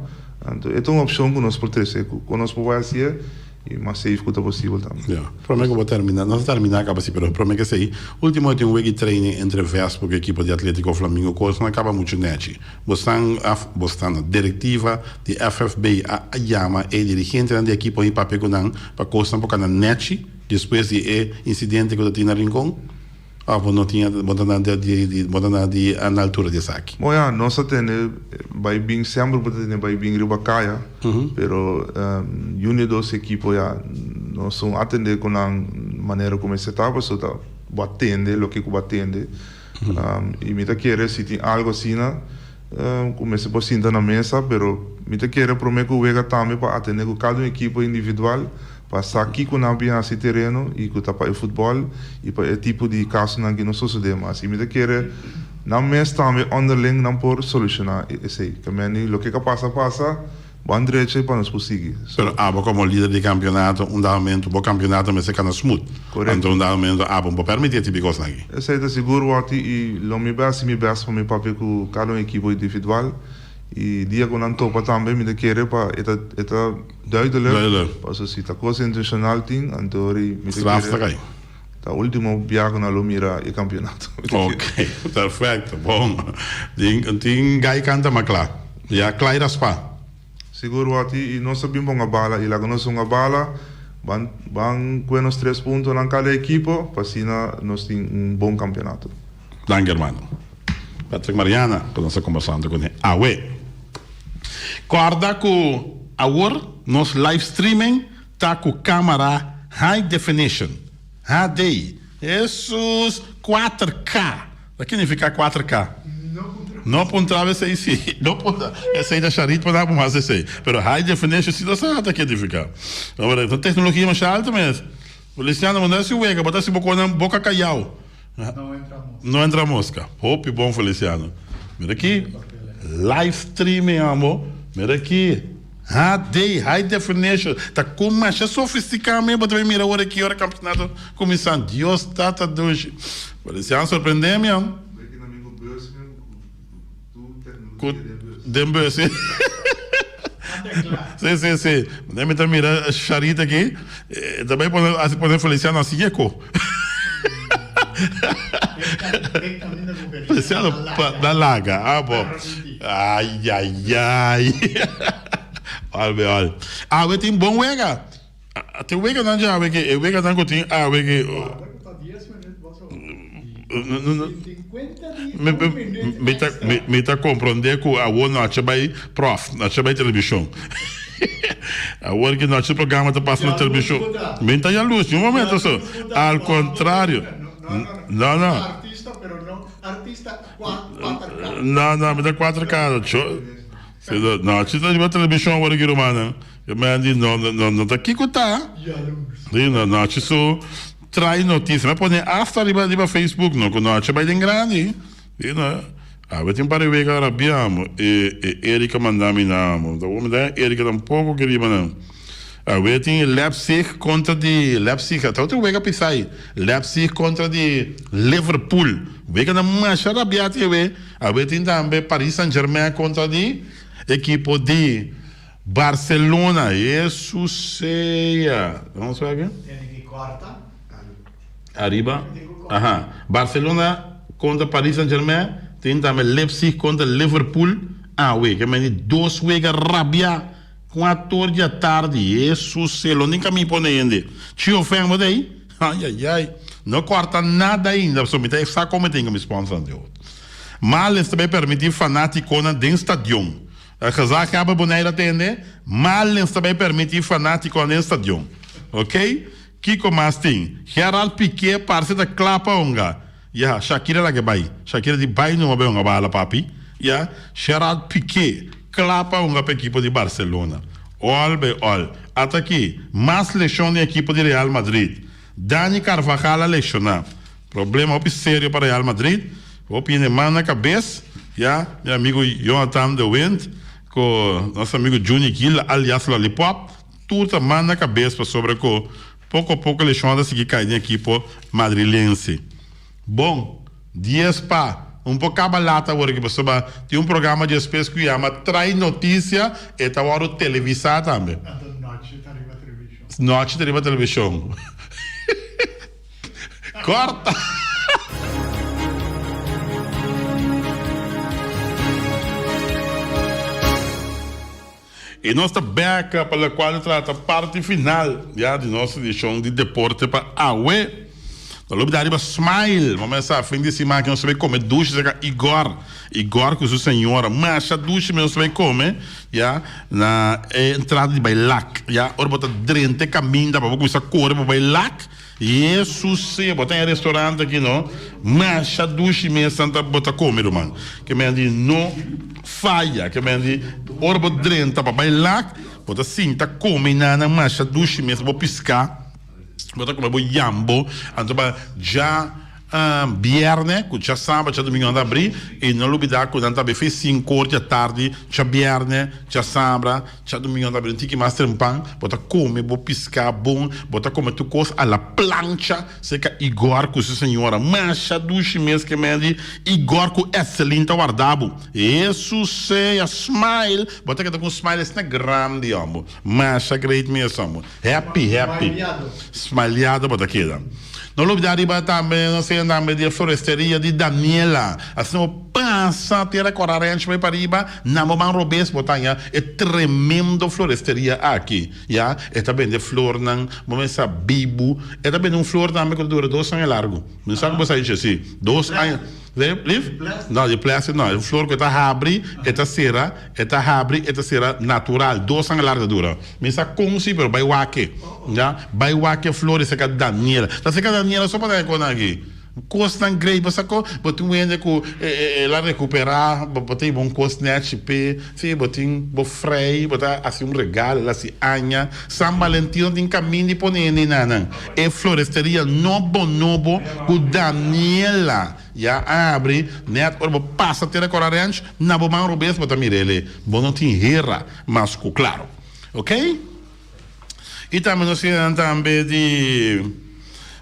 Então, é uma opção que nós podemos fazer, que nós podemos fazer, e mais safe que possível também. Ja, para mim que vou terminar, nós acaba assim, pero para mim que sei, último tem week training entre Vespo e a equipe de Atlético Flamengo, coisa não acaba muito net. Você na diretiva de FFB a chama e dirigente da equipe em papel para coisa um pouco na net, depois de incidente que eu tinha na Rincón. Não tinha botar na altura de saque. Bom, nós temos vai bem sempre porque vai bem ribacaia, pero unidos equipo nós são atender com a maneira como se estava, só tá batendo o que batende. E me tá querer se tem algo assim, como se pode sentar na mesa, pero me tá querer prometer que o vega também para atender com cada equipo individual. Passar aqui com a ambiente esse terreno e com o futebol e para o tipo de caso que não sucede mais. E me quer na mesa também underling não por solucionar isso aí. Que o que passa bom direito para nós conseguir. Pero como líder de campeonato, momento bom campeonato mas se cana smooth. Então momento não permitir tipo de coisa aqui. Esse é seguro e lo me best para me papel com cada equipe individual. E dia com topa também me quer para eta duidelijk. Pas se ta coisa intencional ting antori me quer. Tá último viaggio na Lomira e campeonato. Ok, perfeito, bom. Tem gai canta macla. Já claro spa. Seguro wati, e nós sabemos uma bala, e lá que nós uma bala, van com os 3 pontos na cada equipo, para assim nós temos bom campeonato. Danke, hermano. Patrick Mariana, que nós estamos conversando com ele. Guarda que agora, nosso live streaming está com câmera high definition. HD. Jesus 4K. O que significa 4K? Não apontava esse aí, sim. Não apontava. Esse aí da Charit para dar mais esse aí. Mas high definition, sim, não sabe o que significa. Então, tecnologia mais alta mesmo. O Luciano mandou esse uega, botar esse boca caiau. Não entra mosca. Hope bom, Feliciano. Mira aqui. Live streaming, amor. Mira aqui. HD, high definition. Tá com mais sofisticado mesmo. Também mira a hora aqui, hora campeonato começando. Deus tata doce. Feliciano surpreendeu me, amor. Dembus. Sim. Nem me tá mirando a charita aqui. Também pode Feliciano assim é co. Feliciano da laga. Ah, bom. Ai. Olha. Olha, tem bom wega. Tem wega não já, wega não tem. Wega. Me tá compreender que a ONU não vai prof, não vai televisão. A ONU que não tinha programa tá passando na televisão. Me tá já luz, um momento só. Ao contrário. Não. Artista, pero não artista 4K. Não, me dá 4K. Não, se tá de televisão agora aqui romana. Eu me andi não tá aqui que tá. Não, isso trai notícia, mas pode hasta riba Facebook, não, quando a vai em grande, vai ter para ver agora abbiamo e Erika mandami namo, da homem da Erika tampouco queria não. Vai ter Leipzig contra de Leipzig, tá outro vega pisai, Leipzig contra de Liverpool, vega na marcha rabiate vai ter também Paris Saint-Germain contra de equipe de Barcelona, isso seja, vamos ver aqui. Tem que cortar. Arriba. Barcelona contra Paris Saint-Germain. Tem também Leipzig contra Liverpool. Que me 2 wegas rabia 4 da tarde. Isso se lo nem caminho põe ainda. Tio Feng, daí? Ai. Não corta nada ainda. Só me tem só como tem que me sponsor de outro. Mas também permitir fanático dentro do estádio. A casa acaba boneira atender. Mas também permitir fanático dentro do estádio. Ok? Kiko Masting, Gerald Piqué parte da clapa onga. Shakira la que vai. Shakira de bai não vai onga bala papi. Gerald Piqué, clapa onga para equipe de Barcelona. All. Até aqui, mais lesão de equipe de Real Madrid. Dani Carvajal lesionar. Problema sério para Real Madrid. Opinião mão na cabeça. Meu amigo Jonathan de Wind, com nosso amigo Juni Gill, aliás Lollipop, tudo mão na cabeça sobre o pouco a pouco eles vão seguir caindo aqui por madrilense. Bom, dias para pouco cabalata agora que você tem programa de espécie que chama Trai Notícia e tá agora televisado também. Noite arriba televisão. Corta. E nossa beca pela qual trata a parte final de nossa edição de deporte para AUE. Nós vamos dar smile. Vamos começar a fim de semana que nós vamos comer duche. Igor, que é o senhora, mas a duche nós vamos comer na entrada de Bailac. Ora, bota drente, caminho, para começar a correr para Bailac. Isso sim, botar em restaurante aqui, não? Mas a duche mesmo, Santa, bota comer, mano. Que me diz, não falha, que me diz, ora, bota drente, para Bailac, bota cinta, come, nana, mas a duche mesmo, vou piscar. Bota como vou jambo, então já viernes, que já sábado, já domingo anda abrir, e não olvidar que anda fez 5 horas da tarde, já viernes, já sábado, já domingo anda abrir, tem que mais trempar, bota come, vou piscar bom, bota comer tu coisa à la plancha, sei que Igor com sua senhora, mas a duche mesmo que me diz, Igor com excelente guardado, isso sei, a smile, bota que tá com smile é grande, amor, mas a great mesmo, amor, happy, smileado, bota aqui, Não olvidar também, não sei, também de floresteria de Daniela. Assim, o passa a ter a coragem para riba, na Moman Robes, botanha, é tremendo floresteria aqui, já? É também de flor, não, vamos bibu, é também um flor também que dura 2 anos largo. Não sabe como você diz assim? 2 anos. Não, de plástico não. É flor que está abre, está cera natural, 2 anos larga dura. Mas está como se for, vai wake, já? Vai wake flores, é que Daniela. Tá se que Daniela só para dar aqui. Costa grey, você botou ainda com ela recuperar, botou bom cosnet, se botou frei, botou assim regalo, ela se anha, San Valentino tem caminho de poner nana. É floresteria nobo com Daniela. Já abre, net, ou passa a ter a coragem, na Boman Rubens, botar mirele, bom não tem rera, mas claro, ok? E também nós também de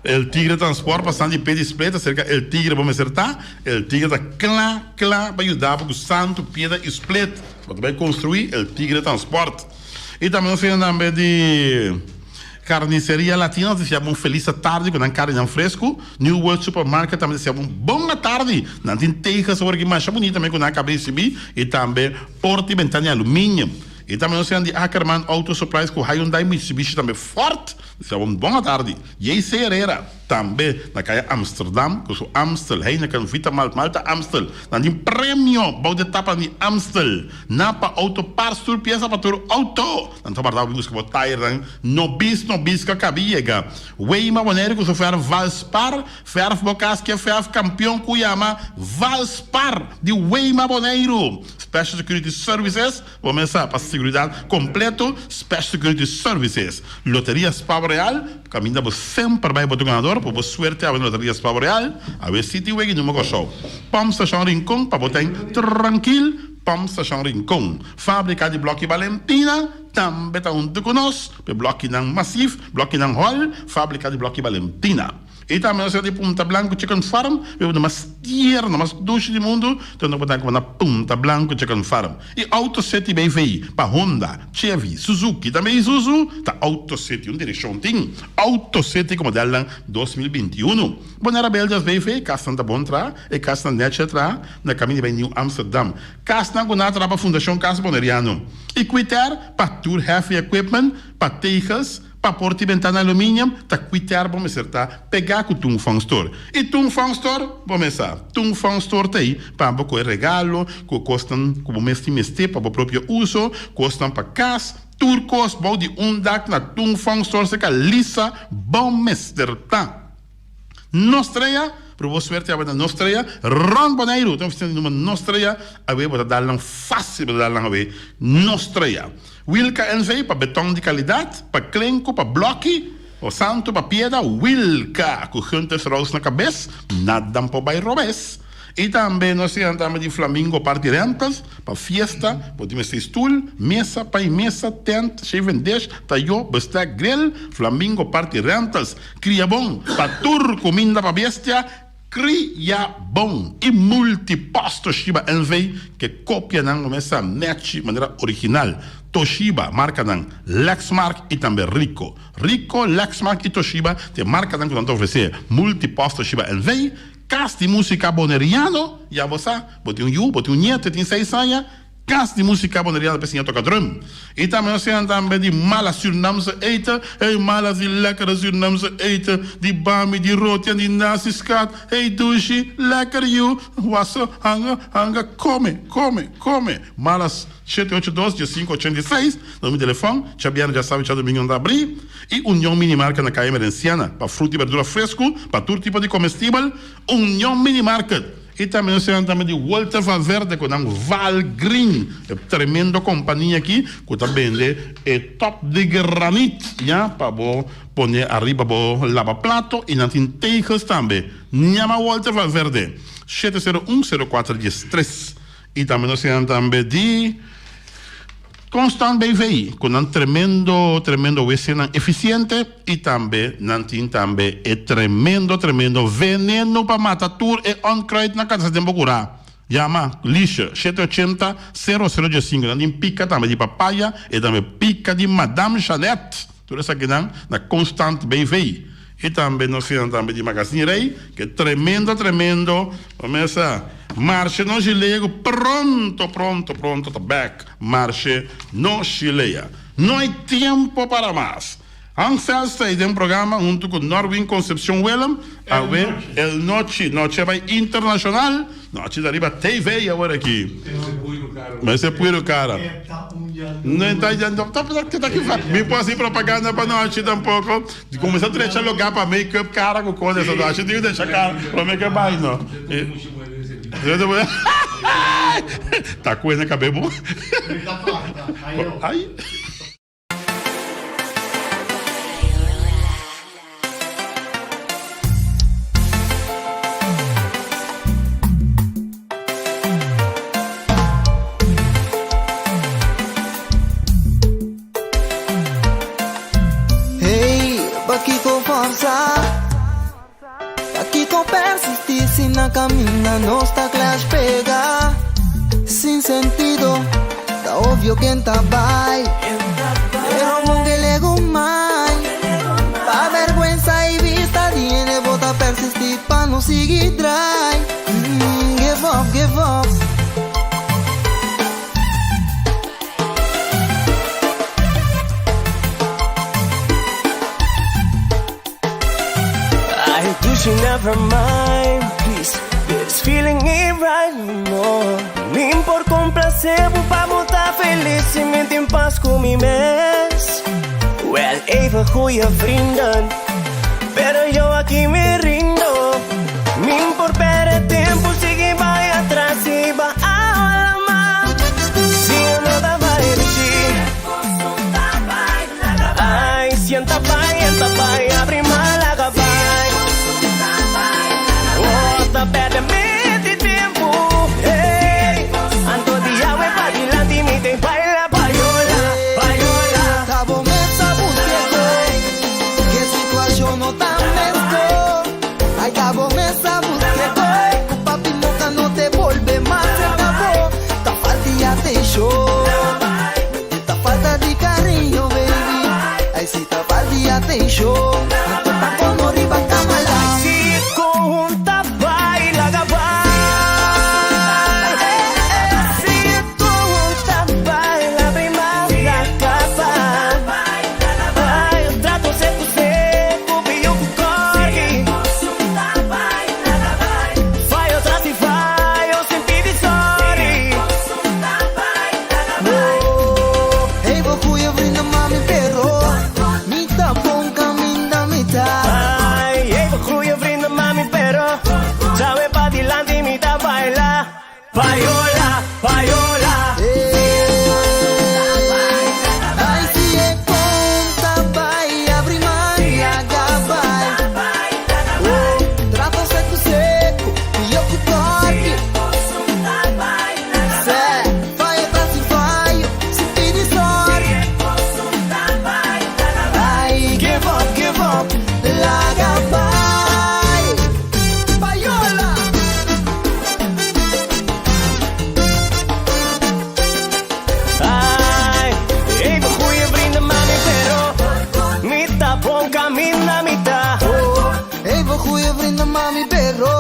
El Tigre Transport, passando de pé de espleta, cerca El Tigre, vamos acertar, El Tigre está claro, para ajudar, porque o santo peda espleta, vai construir El Tigre Transport. E também nós também de Carniceria Latina, se chama feliz tarde, com carne fresco. New World Supermarket também se chama boa tarde. Não tem tejas sobre que mais bonita também com a cabeça e também porta e ventana alumínio. E também nós temos de Ackerman Auto Supplies com Hyundai Mitsubishi também forte. Se chama boa tarde. JC Herrera também na caia Amsterdam, com o Amstel, Heineken, Vita Malta Amstel. Não tem prêmio, bom de tapa de Amstel. Napa Auto Parts, tur peça para tur auto. Não está guardado o que botar no bis que cabia. Weima Boneiro com o fer Valspar, fer Bocas que fer campeão Cuyama, Valspar de Weima Boneiro. Special Security Services, vamos começar para seguridade completo, Special Security Services. Loterias Pavo Real, caminha sempre vai para o ganhador, para boa suerte a Loterias Pavo Real, a ver se tem o número show. Pom Station Rincon, para botar tranquilo, Pom Station Rincon. Fábrica de bloco Valentina, também está junto conosco, para bloco não massivo, bloco não hall, fábrica de bloco Valentina. E também nós temos de Punta Blanco Chicken Farm, temos mais tierra, mais doce do mundo, então nós podemos na Punta Blanco Chicken Farm. E AutoCity BV, para Honda, Chevy, Suzuki, também Isuzu, tá AutoCity, direção tem, AutoCity como dela 2021. Bonera Belgas BV, Castan da Bontra, e Castan Netchetra, na caminho de New Amsterdam. Castan Gunatra para a Fundação Casa Boneriano. E Quitter, para Tour Heavy Equipment, para Tejas, para porta e ventana alumínio, tá quitar, vamos acertar, pegar com o Tung Fang Store. E Tung Fang Store, vamos começar. Tung Fang Store tem, para um regalo, que custam, como mestre, para o próprio uso, custam para casa, turcos, bom de dak na Tung Fang Store, seca lisa, bom acertar. Nostreia, para você ver, a Nostreia, Ron Boneiro, então fazendo uma Nostreia, a ver, para dar lá fácil, para dar lá a ver, Nostreia. Wilka NV para beton de qualidade, para clenco, para bloque, o santo para piedra, Wilka, com juntas rosas na cabeça, nada para bairro robes. E também nós temos de Flamingo Party Rentals, para festa, podemos ter stool, mesa, pai, mesa, tent, cheven dish, tayo, besteck, grill, Flamingo Party Rentals, cria bom, para tur, comida para bestia, cria bom e multiposto Toshiba NV que copia não começa match de maneira original. Toshiba marca não Lexmark e também Rico, Lexmark e Toshiba tem marca não que não te oferecer multiposto Toshiba NV, cast de música boneriano e a você botei um nieto tem 6 anos. Cast de música boneriana para tocar drum. E também nós temos de malas Surinamse eten, malas de lekkere Surinamse eten, de bami, de roti, de nasi skat, douche, lekker you, wassen, hanga, come. Malas 782-586, no meu telefone, Chabiano já sabe, já domingo não abrir. E União Minimarca na Caia Merenciana, para fruta e verdura fresco, para todo tipo de comestível, União Minimarket. E também nós temos de Walter Valverde com um Val Green, é tremenda companhia aqui, que também é top de granito, já, para pôr arriba, para lavar prato, e não tem tejas também. Chama Walter Valverde, 701-0413. E também nós temos também de Constant BVI, com um tremendo vecino eficiente e também, é tremendo veneno para matar tudo e onkruid na casa de Bogurá. Chama lixa 780-0015. Não tem pica também de papaya e também pica de Madame Chanette. Tudo isso aqui na Constant BVI. E também nós temos também de Magazine Rei, que é tremendo. Começa marcha no Chilego, pronto, tá back. Marcha no Chileia. Não há tempo para mais. Ansel está em um programa junto com Norwin Concepción Willem, a ver, Noche vai internacional, Noche da Riba TV agora aqui. Mas é puro cara. Não está dizendo, tá aqui, me pode fazer propaganda para Noche tampouco. De começar a deixar lugar para make-up cara com coisa essa Noche, digo deixar cara para make-up mais não. Tá coisa na cabeça. Aí. Aqui com força, aqui com persistir, se na caminha não está claro pegar. Sem sentido, tá óbvio quem tá vai. Pero não que lego mais. Pa vergüenza e vista, tiene bota persistir pa não seguir dry. Give up. Never mind, please. This feeling ain't right no more. Nem por complacer, vamos estar feliz e mente em paz com mi mes. Well, even goeie vrienden, pero eu aqui me rindo. Nem por perder tempo, sigue vai atrás e vai a la Se eu não vai dirigir, ai, sienta vai, abre malaga vai. Perde tempo, hey. Anto dia vai para dilante, me tem baila, paiola. Tá bom, essa busqueta, que situação não tá mesmo. Ai, tá bom, essa busqueta, o papi nunca não te volve mais, se acabou. Tá falta de atenção, tá falta de carinho, baby. Ai, se tá falta de atenção, tá como riba camala. Paiola. Ai, se é conta, vai abrir malaga, vai. Trato seco, e eu que toque. Vai atrás e vai, se pedir sorte. Ai, give up, laga, vai. Paiola. Mami perro,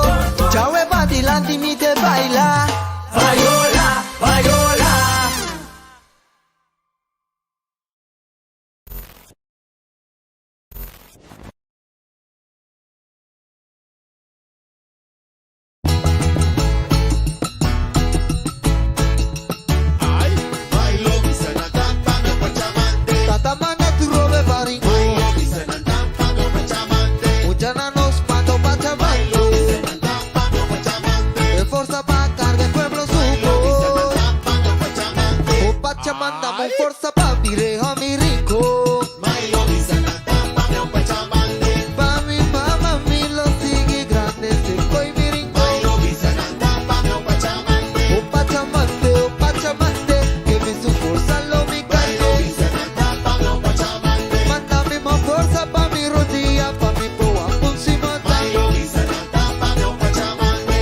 ciao e va dilante mi te baila. Paiola. Tatamana tu robe vari. Ujana nos mando pachamando. De forza pa carga el pueblo supo. O pachamanda mo forza pa vire a mi rico. Pa mi mamá mi lo sigue grande se coi mi rico. O pachamande, que me su forza lo mi cargo. Mándame más forza pa mi rodilla, pa mi poa con si mata.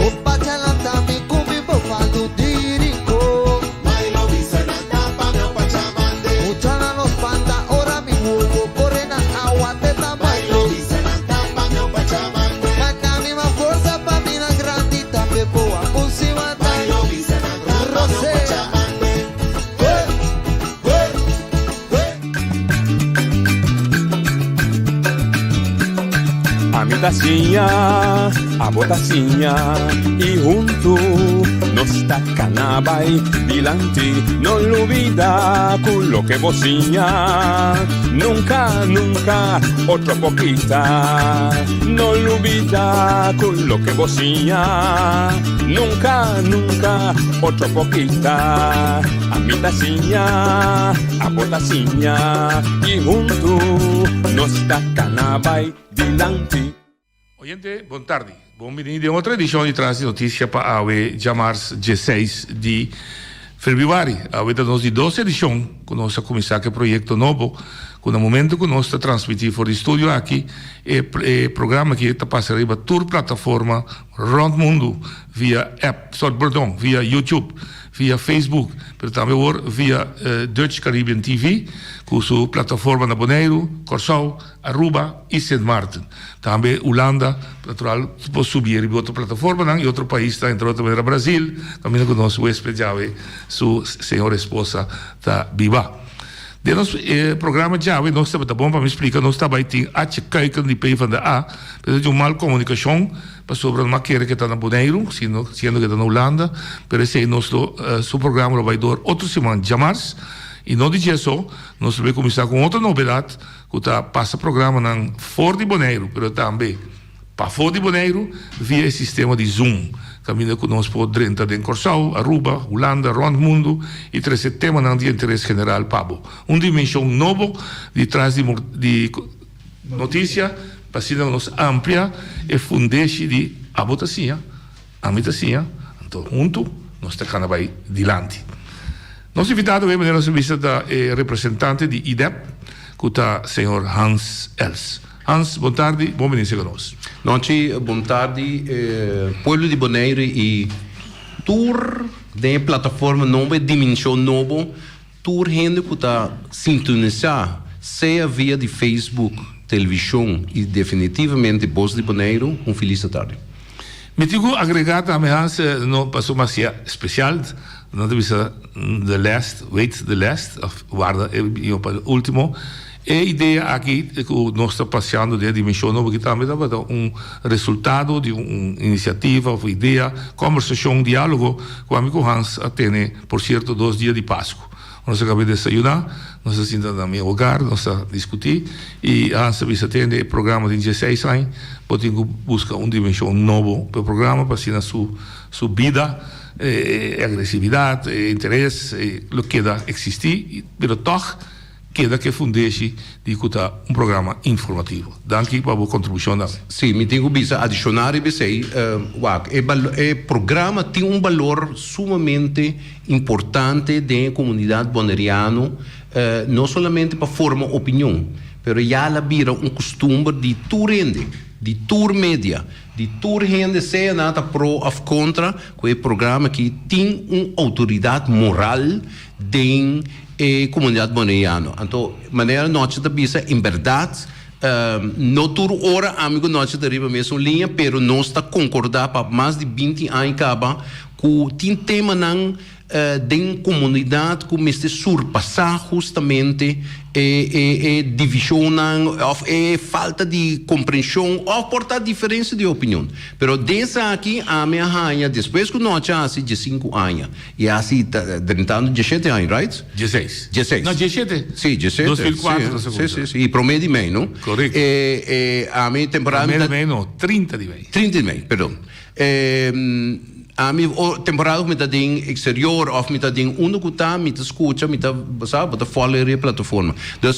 O pachalanta mi cumi po faldo dirico. Uchana a botacinha, e junto nos tacanabay dilante, no olvida con lo que vocinha, nunca, nunca, otro poquita, no olvida con lo que vocinha, nunca, nunca, otro poquita, a mi tacinha, a botacinha, e junto nos tacanabay dilante. Oyente, boa tarde. Bem-vindo a outra edição de Trânsito Notícia para a Jamars 16 de fevereiro. A nós de 12 edição, com nossa comissária projeto novo, com o momento que nós está transmitindo fora do estúdio aqui, é programa que está passando para toda plataforma Round Mundo, via app, via YouTube, via Facebook, mas também via Dutch Caribbean TV, com sua plataforma na Bonaire, Curaçao, Aruba e Sint Maarten. Também Holanda, natural, pode subir em outra plataforma, em outro país, entre outra maneira Brasil, também com nosso hóspede, sua senhora esposa, está viva. De nosso programa já, nós estamos bom para me explicar, nós estamos aí a checar de pay van de A, mas de uma mal comunicação, para sobre uma queira que está na Bonaire, sendo que está na Holanda, pero esse nosso programa vai dar outra semana, Jamars, e não diz isso, nós vamos começar com outra novidade, que está passa programa na fora de Bonaire, pero também para fora de Bonaire, via sistema de Zoom. Caminha conosco dentro de Curaçao, Aruba, Holanda, Round Mundo e três temas de interesse general Pabo. Uma dimensão nova de trás de notícia, para ser nos amplia e fundeixe de a botacinha, a mitacinha, então junto nós estamos aí dilante. Nosso invitado é a nossa visita representante de IDEP, que está o senhor Hans Els. Hans, boa tarde, bem-vindo conosco. Noite, boa tarde, povo de Bonaire e tour de plataforma nova, dimensão nova, tour gente que está sintonizar, seja via de Facebook, televisão e definitivamente voz de Bonaire, feliz tarde. Me digo agregar também, Hans, não passou uma cia especial, não deve ser the last, guarda, o último. A ideia aqui que nós estamos passeando de dimensão nova, que também dá resultado de uma iniciativa, uma ideia, conversação, diálogo com o amigo Hans, até, por certo, 2 dias de Páscoa. Nós acabamos de desayunar, nós estamos no meu lugar, nós estamos a discutir, e Hans se atende o programa de 16 anos, podemos buscar uma dimensão nova para o programa, para ser sua vida, agressividade, interesse, o que queda existir, mas toch, queda que fundeixe de escutar programa informativo. Danke para a sua contribuição. Sim, me tenho que adicionar e dizer, o programa tem valor sumamente importante da comunidade bonaeriana, não somente para formar opinião, mas já vira costume de tour de tour média, de tour gente, seja nada pro ou contra, com o programa que tem uma autoridade moral de comunidade bonaeriana. Então, maneira noite da bisa, em verdade, não toda hora, amigo, noite da riba mesmo linha, pero nós está concordar para mais de 20 anos acaba que tem tema não de comunidade que me surpassar justamente divisão ou falta de compreensão ou portar diferença de opinião. Pero desde aqui a minha rainha depois que nós já assim de 5 anos e assim tentando 17 anos, right? 16. Não, 17. Sim, 17. 2004. Sim. E promedio de meio, não? Correto. A minha temporada. Promedio de meio, não. 30 de meio. 30 de meio, perdão. A minha temporada me está em exterior ou me está em que está me escuta me está fora da plataforma. Então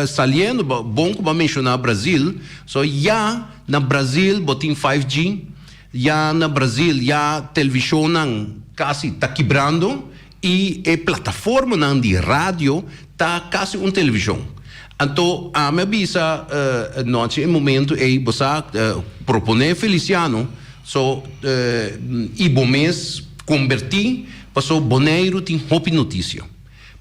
saliendo bom como mencionar Brasil, já na Brasil botem 5G, já na Brasil já televisão quase está quebrando e a plataforma de rádio está quase uma televisão. Então a minha visa noite momento é você proponer Feliciano. E bom mês converti para o Bonaire tem roupa notícia.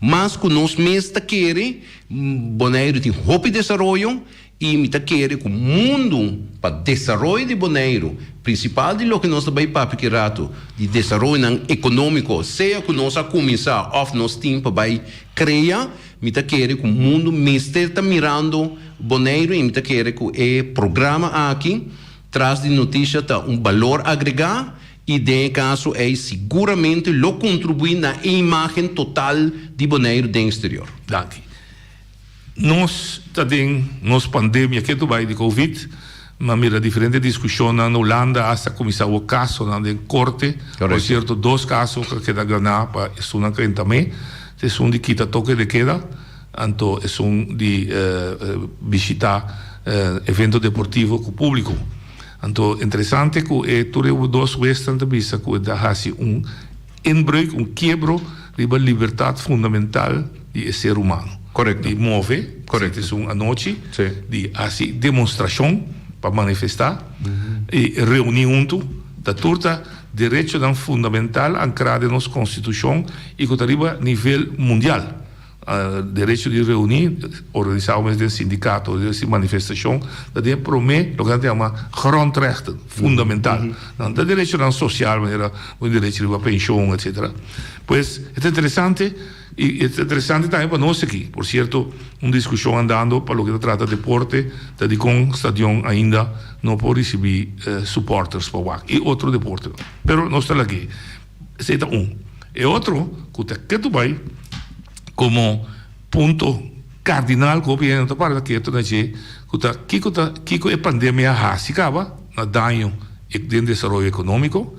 Mas que nós mesmos queremos, Bonaire tem roupa desenvolvimento e me quer que o mundo para desenvolvimento de Bonaire, principal de lo que nós também para rato de desenvolvimento econômico, seja que nós começar ou nós tempo vai criar, me quer que o mundo está mirando Bonaire e me quer que é programa aqui traz de notícia tá valor agregado e de caso é seguramente lo contribuir na imagem total de Bonaire do exterior. Danke. Nós também, nós pandemia que tu vai de Covid, mas mira diferente discussão na Holanda hasta começar o caso na corte, por certo, 2 casos que da ganhar para estudar também, é de quita toque de queda, então é de visitar evento deportivo com o público. Então, interessante que tu leu 2 vezes tanto vista que dá inbreuk, quebro de liberdade fundamental de ser humano. Correcto. De mover, correcto. É uma noite de assim, demonstração para manifestar e reunir junto da turta direito fundamental ancrado na nossa Constituição e que arriba a nível mundial. Direito de reunir, organizar um sindicato, de manifestação, dat é promete o que chama grondrechten, fundamental. Não é direito social, o direito de pensão, etc. Pois é interessante, e é interessante também para nós aqui. Por certo, uma discussão andando para o que trata de deporte, de com o estadião ainda não pode receber supporters para o e outro deporte. Mas nós estamos aqui. Esse é um. E outro, que tu vai como ponto cardinal que o governo para que tu dizer que a pandemia acaba na danho e de desenvolvimento econômico,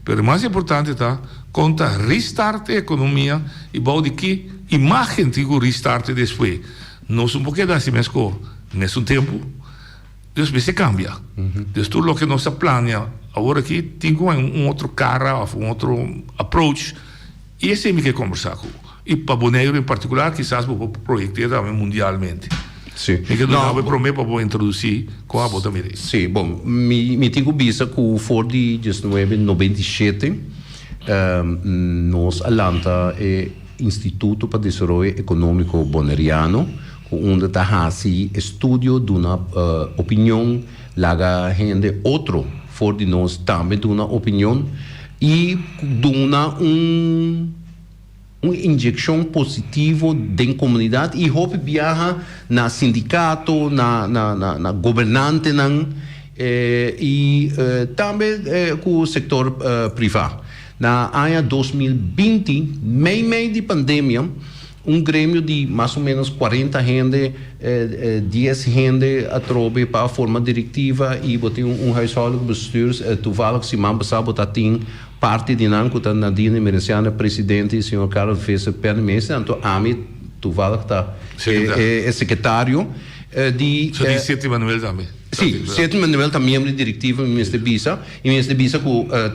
mas mais importante está conta restart a economia e bom de que imagem de restart depois nós pouquinho assim mesmo tempo depois se cambia depois tudo o que nós planeja agora aqui tem outro cara ou outro approach e esse é o que conversar com e para Bonaire em particular, quizás para projetar também mundialmente. Sim. E que não prometo para introduzir com a bota também. Sim, bom, me tenho vista que o Ford de 1997 nós alanta o Instituto para Desenvolvimento Econômico Bonaireano, onde está assim estudo de uma opinião, lá gente outro Ford de nós também de uma opinião e de uma injeção positiva da comunidade e hope viaja na sindicato, na governante e também com o setor privado. Na ano 2020, meio de pandemia, grêmio de mais ou menos 40 gente, 10 gente atrobe para a forma diretiva e botei huishoudelijk bestuur, toevallig Simão Bassabo tem parte de Nanco, da Nadine Merenciana, presidente, o senhor Carlos Feza Pernemese, então AMI, toevallig é secretário de... Sete Manuel também. Sim, Sete Manuel também é membro diretiva do Ministério Bisa, e o Ministério Bisa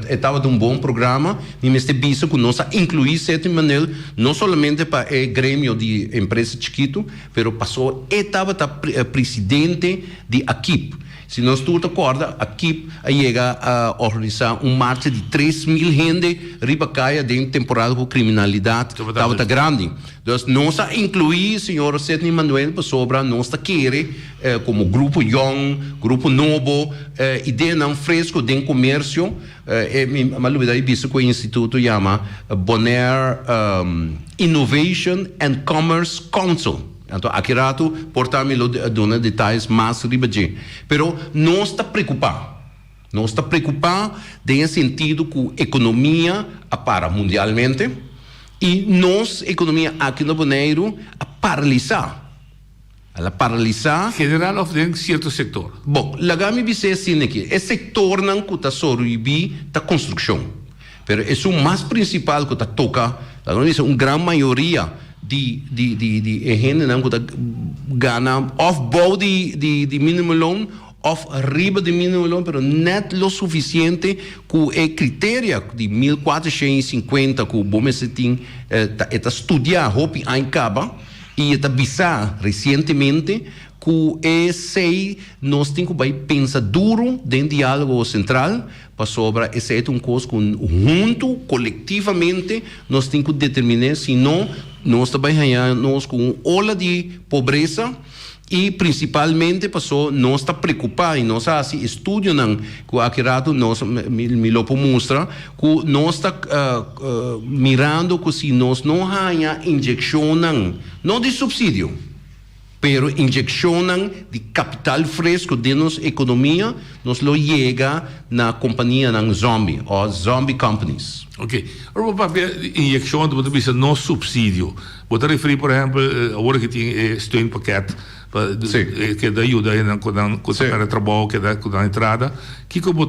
estava de bom programa, e o Ministério Bisa que nós incluí Sete Manuel, não somente para o grêmio de empresa chiquito, mas passou, estava presidente de AKIP. Se nós todos acordamos, a equipe chega a organizar marcha de 3.000 gente ribacaia dentro da temporada com criminalidade estava grande. Então, nós incluímos o senhor Sidney Manuel para sobra, nós queremos como grupo young, grupo novo, ideia não fresco de comércio, mas novidade visto que o instituto chama Bonaire Innovation and Commerce Council. Então, aqui rato, portar-me dona detalhes mais ribadinho. Pero não está preocupado. Não está preocupado no sentido que a economia para mundialmente e nossa economia aqui no Bonaire a paralisar. Ela paralisar. General ou de certo setor? Bom, lá me disse assim aqui. Esse setor não que está sobreviver da construção. Pero é o mais principal que está toca. Lá diz uma grande maioria de gente não que ganha off-bow de minimum loan, off-riba de minimum loan, pero net lo suficiente que é critério de 1450 que o BOMES tem estudar hopi em caba e está visar recentemente que nós temos que pensar duro dentro do diálogo central para sobre esse é coisa que junto, coletivamente, nós temos que determinar, senão nós também ganhamos com uma ola de pobreza e principalmente passou nós está preocupado e nós assim estudo não que aqui rato nós me lo mostra que nós está mirando que se nós não ganha injeção não de subsídio pero injeção de capital fresco de nossa economia nos lo chega na companhia ng zombie ou zombie companies. Ok. Ora, papel injeção do ponto de vista não subsídio. Vou referir, por exemplo, agora que tem steunpakket que dá ajuda quando trabalho, que dá entrada. Que vou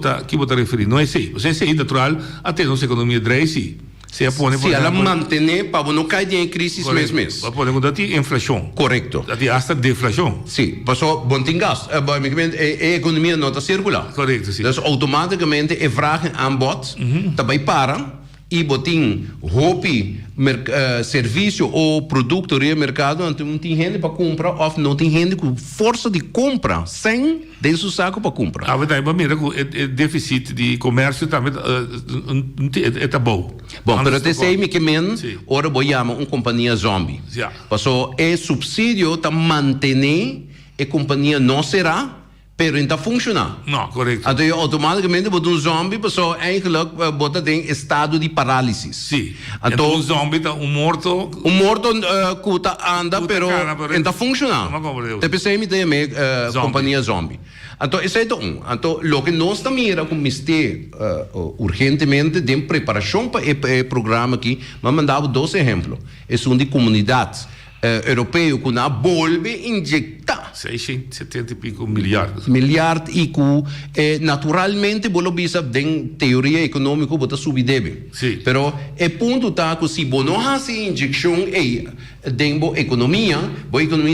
referir? Não é assim. Você é natural até nossa economia dreia sim. Se ela manter para não cair em crise mês. Para poder mudar a inflação. Correto. Hasta deflação. Sim, passou bom tem gasto. A economia não está circular. Correto, sim. Dus automaticamente é vraag en aanbod também para e botin roupa, serviço ou produto no mercado, não tem gente para comprar ou não tem gente com força de compra sem desse saco para comprar. A verdade é que o déficit de comércio também é bom. Bom, para te sei que ora vou chamar uma companhia zombie. Passou é subsídio para manter a companhia não será pero não funciona. Não, correto. Então, automaticamente, um zombie, pessoal, eigenlijk, bota em estado de parálise. Sim. Então, zombie, morto... morto, que anda, pero não funciona. Te pensei me tem companhia zombie. Então, isso é um. Então, o que nós também era com mister urgentemente de preparação para o programa aqui, mas mandava 2 exemplos. É de comunidades europeu que não volve injectar 670 e pico milhardos e que naturalmente vou bisa em teoria econômica bota subir deve. Sim. Pero é ponto tá que se não há injeção dentro economia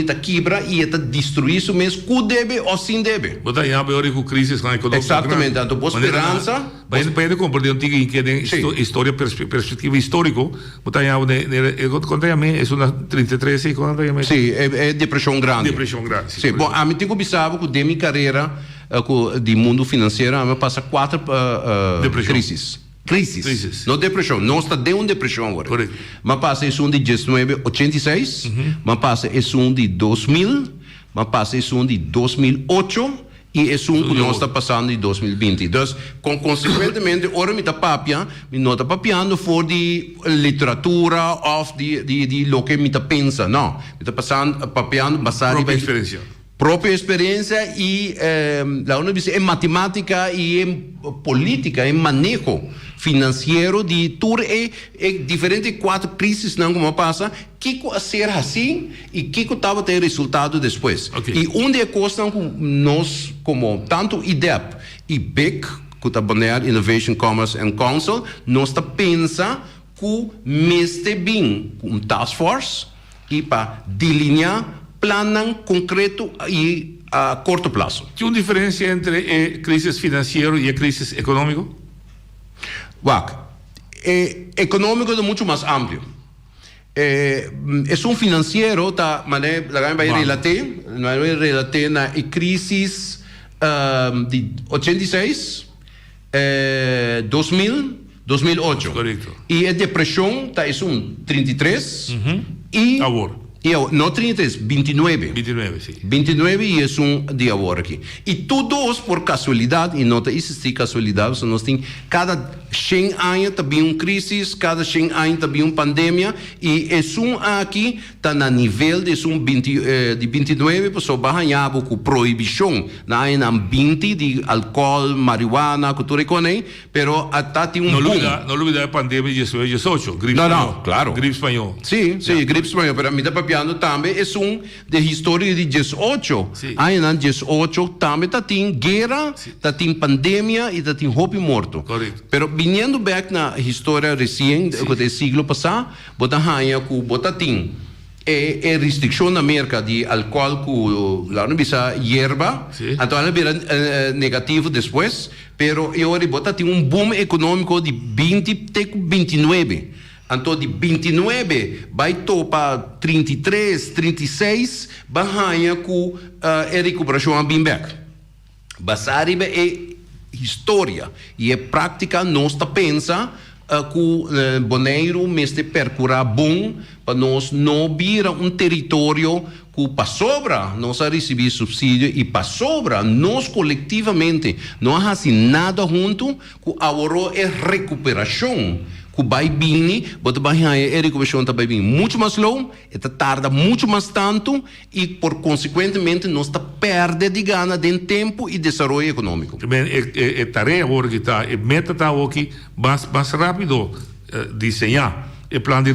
está quebra e está destruir isso mesmo que deve ou sem deve. Bota aí agora com crise com a economia. Exatamente. Então boa esperança. Para compreender que tem história perspectiva histórico. Bota aí contra mim é uma 33 e contra mim. Sim, é depressão grande. Depressão grande. Sim. Bom, a mim tenho observado que de minha carreira de mundo financeiro eu passa 4 crises. Não depressão, não está de uma depressão agora. Correto. Mas passa isso de 1986, mas passa isso de 2000, mas passa isso de 2008 e isso que nós está passando em 2020. Então, consequentemente, agora me está papiando for de literatura ou de lo que me está pensa, não. Me está passando papiando basado em própria experiência e em matemática e em política, em manejo financeiro de tudo é diferente 4 crises não como passa que ser assim e que estava ter resultado depois. Okay. E onde é coisa nós como tanto IDEP e BIC que está Bonaire Innovation Commerce and Council nós está pensa que meste bem um task force e para delinear plano concreto e a curto prazo. Tem uma diferença entre crise financeira e crise econômica? Econômico é muito mais amplo. É financeiro, tá, mas vai relatar na crise de 86, 2000, 2008. Correto. E a depressão tá é 33 e agora. Não 33, 29. 29, sim. 29 e é de agora aqui. E todos por casualidade, e não existe casualidade, nós temos cada 100 anos também uma crise, cada 100 anos também uma pandemia, e é aqui está no nível de 29, pessoal barranhava com proibição na ano 20 de álcool, marihuana, cultura econômica, pero até tem boom. Não olvidar a pandemia de 18, gripe espanhol. Claro. Gripe espanhol. Sim, gripe espanhol, pero a mim está também é de história de 18. Aí na 18 também tem guerra, tem pandemia e tem roupa morto. Correto. Pero vindo back na história recente do século passado, bota hanha que bota tem restrição na América de álcool que lá não bisa hierba, então ela vira negativo depois, pero agora bota tem boom econômico de 20 até 29. Então, de 29 vai para 33, 36, vai com a recuperação a Bimbeck. Basaribe é história e é prática, nós está pensa que Bonaire meste percurar bom para nós não virar território que para sobra nós a receber subsídio e para sobra nós coletivamente não fazemos nada junto que agora é recuperação que vai vir, a recuperação vai vir muito mais longo, tarda muito mais tanto e por consequentemente nós perdendo de gana de tempo e desenvolvimento econômico. É tarefa agora que está, é meta está aqui mais rápido desenhar o plano de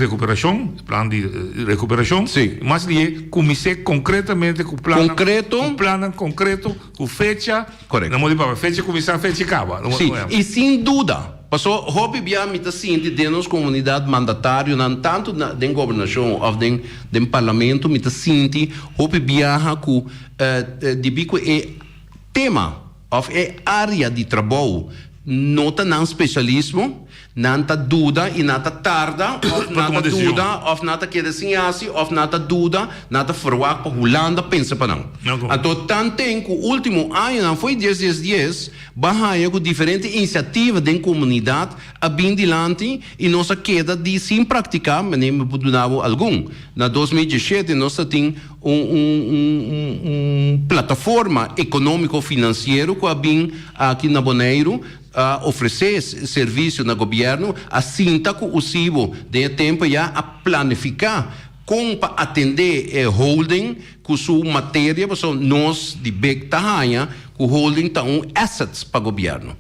recuperação, sim. Mas comecei concretamente com o plano concreto, com fecha, correto. Não pode para fecha começar, fecha acaba. Sim, e sem dúvida. Passou, hobby bia mita sinti de nos comunidade mandatário não tanto den governação ou den parlamento mita sinti hobby bia ku de bico é tema of é área de trabalho nota não especialismo nanta dúvida e nata tarda of nata dúvida of nata queda sinhasi of nata dúvida nata forward para Holanda pensa para não então tanto tempo último ano não foi 10 bahia com diferentes iniciativas da comunidade a bem dilante e nossa queda de sim praticar mas nem me podunava algum na 2017 nós temos plataforma econômico-financeiro que a bem aqui na Bonaire oferecer serviço no governo, assim que o CIBO tem tempo já a planificar como para atender holding com sua matéria, porque nós de BEC Tahanha, que o holding está assets para o governo.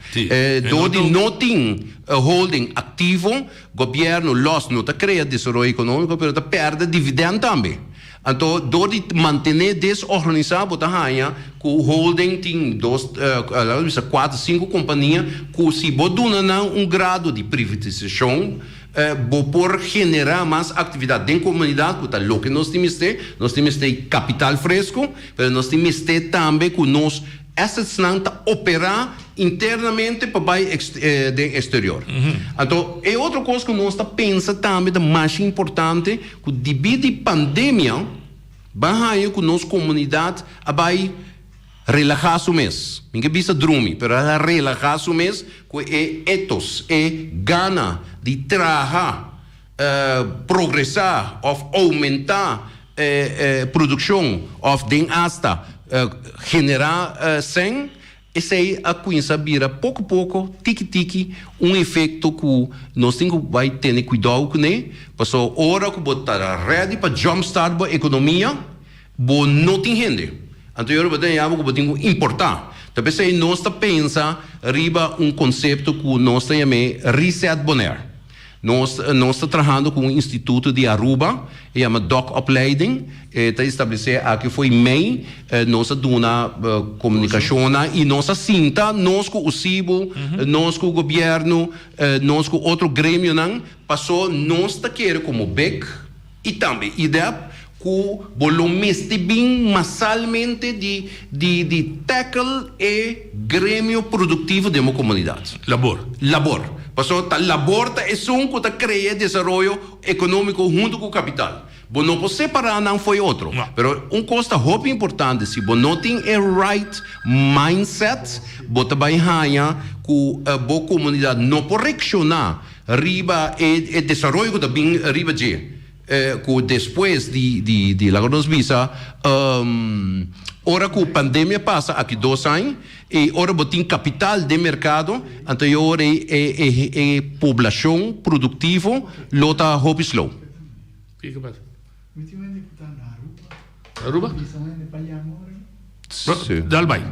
Onde não tem holding ativo, o governo não está criando desenvolvimento econômico, mas está perdendo dividendo também. Então, de manter desorganizado, que o holding tem 4, 5 companhias, que se não grado de privatização, por generar mais atividade em comunidade, que é o que nós temos capital fresco, mas nós temos também que nós assets não operar internamente para o exterior. Então, é outra coisa que nós pensamos também, da mais importante, que devido à pandemia, vai que nossa comunidade vai relaxar o mês. Ninguém precisa dormir, mas relaxar o mês, que é ethos, é gana de trabalhar, progressar, ou aumentar a produção, ou de hasta generar sem. Essa aí a coisa vira pouco a pouco, tiki-tiki, efeito que nós temos que ter cuidado com ele, porque a hora que botar ready para jumpstart a economia, não tem renda. Então, eu vou ter que importar. Então, se nós pensamos, arriba conceito que nós temos Reset Bonaire. Nós estamos trabalhando com o Instituto de Aruba, que chama DOC Opleiding, está estabelecido aqui foi MEI, nós damos comunicação e nós sinta, nós com o CIBO, nós com o governo, nós com outro grêmio, passou, nós queremos como BEC e também IDEP, que volumos bem massalmente de tackle e grêmio produtivo de uma comunidade. Labor. Passou, labor é um que cria desenvolvimento econômico junto com o capital. Bom, não pode separar, não foi outro. Mas coisa muito importante, se você não tem o right mindset, você vai ganhar que a boa comunidade não pode reaccionar riba e desenvolvimento também riba de que depois de Lagos Visa, ora que a pandemia passa aqui 2 anos, e ora tem capital de mercado, então agora é população produtiva, lota hobby slow. Aruba? Dalbai.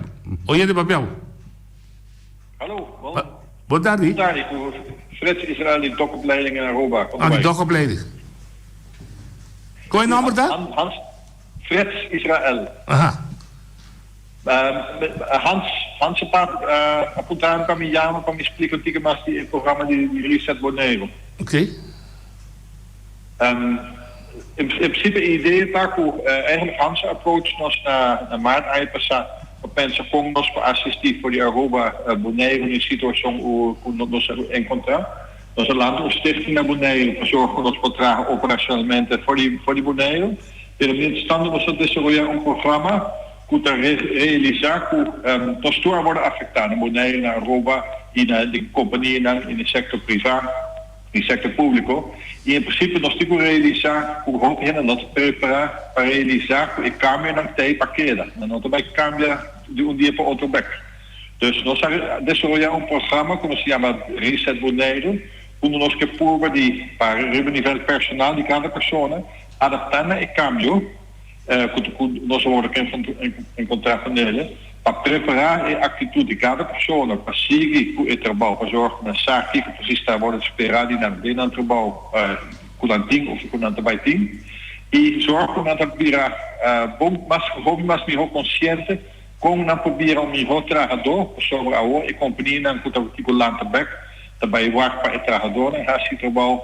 Oi, de papel. Hallo, boa tarde. Boa tarde, Fred Israël de dokopleiding in Aruba. De dokopleiding. Qual é o nome da? Hans Fred Israël. Aha. Hans apuntaram para me chamar para me explicar o que é o programa de Reset Bonaire. Ok. In principe het idee is dat eigenlijk Hans approach nos na maart aí passar para pensar como nós para assistir por Aruba Bonaire em situação que nós encontramos. Nós laten stichting naar Bonaire voor zorgen dat we tragen operationalmente voor die Bonaire. In de middenstanden was dat desarrollar programa que realizar que todos worden afectados. Bonaire, naar Aruba, in de companhie, in de sector privé. di sector público. E, em princípio, nós temos que realizar, o que é nós preparar para realizar o câmbio não tem para queda. Não vai cambiar de dia para outro back. Dus nós desenvolvemos programa, como se chama Reset Bonaire, onde nós que purva para o nível personal de cada pessoa, adaptando o câmbio, nós vamos encontrar com ele, para preparar a atitude de cada pessoa, para seguir o trabalho, para zorgen que a zaak que precies está worden esperado e não trabalho com o antigo ou com o antigo, e zorgen que dat vira bom, mas melhor consciente, como não probeer om melhor trabalhador, sobre a e companhia não que o land back, daarbij werkt para o trabalhador en gaat het trabalho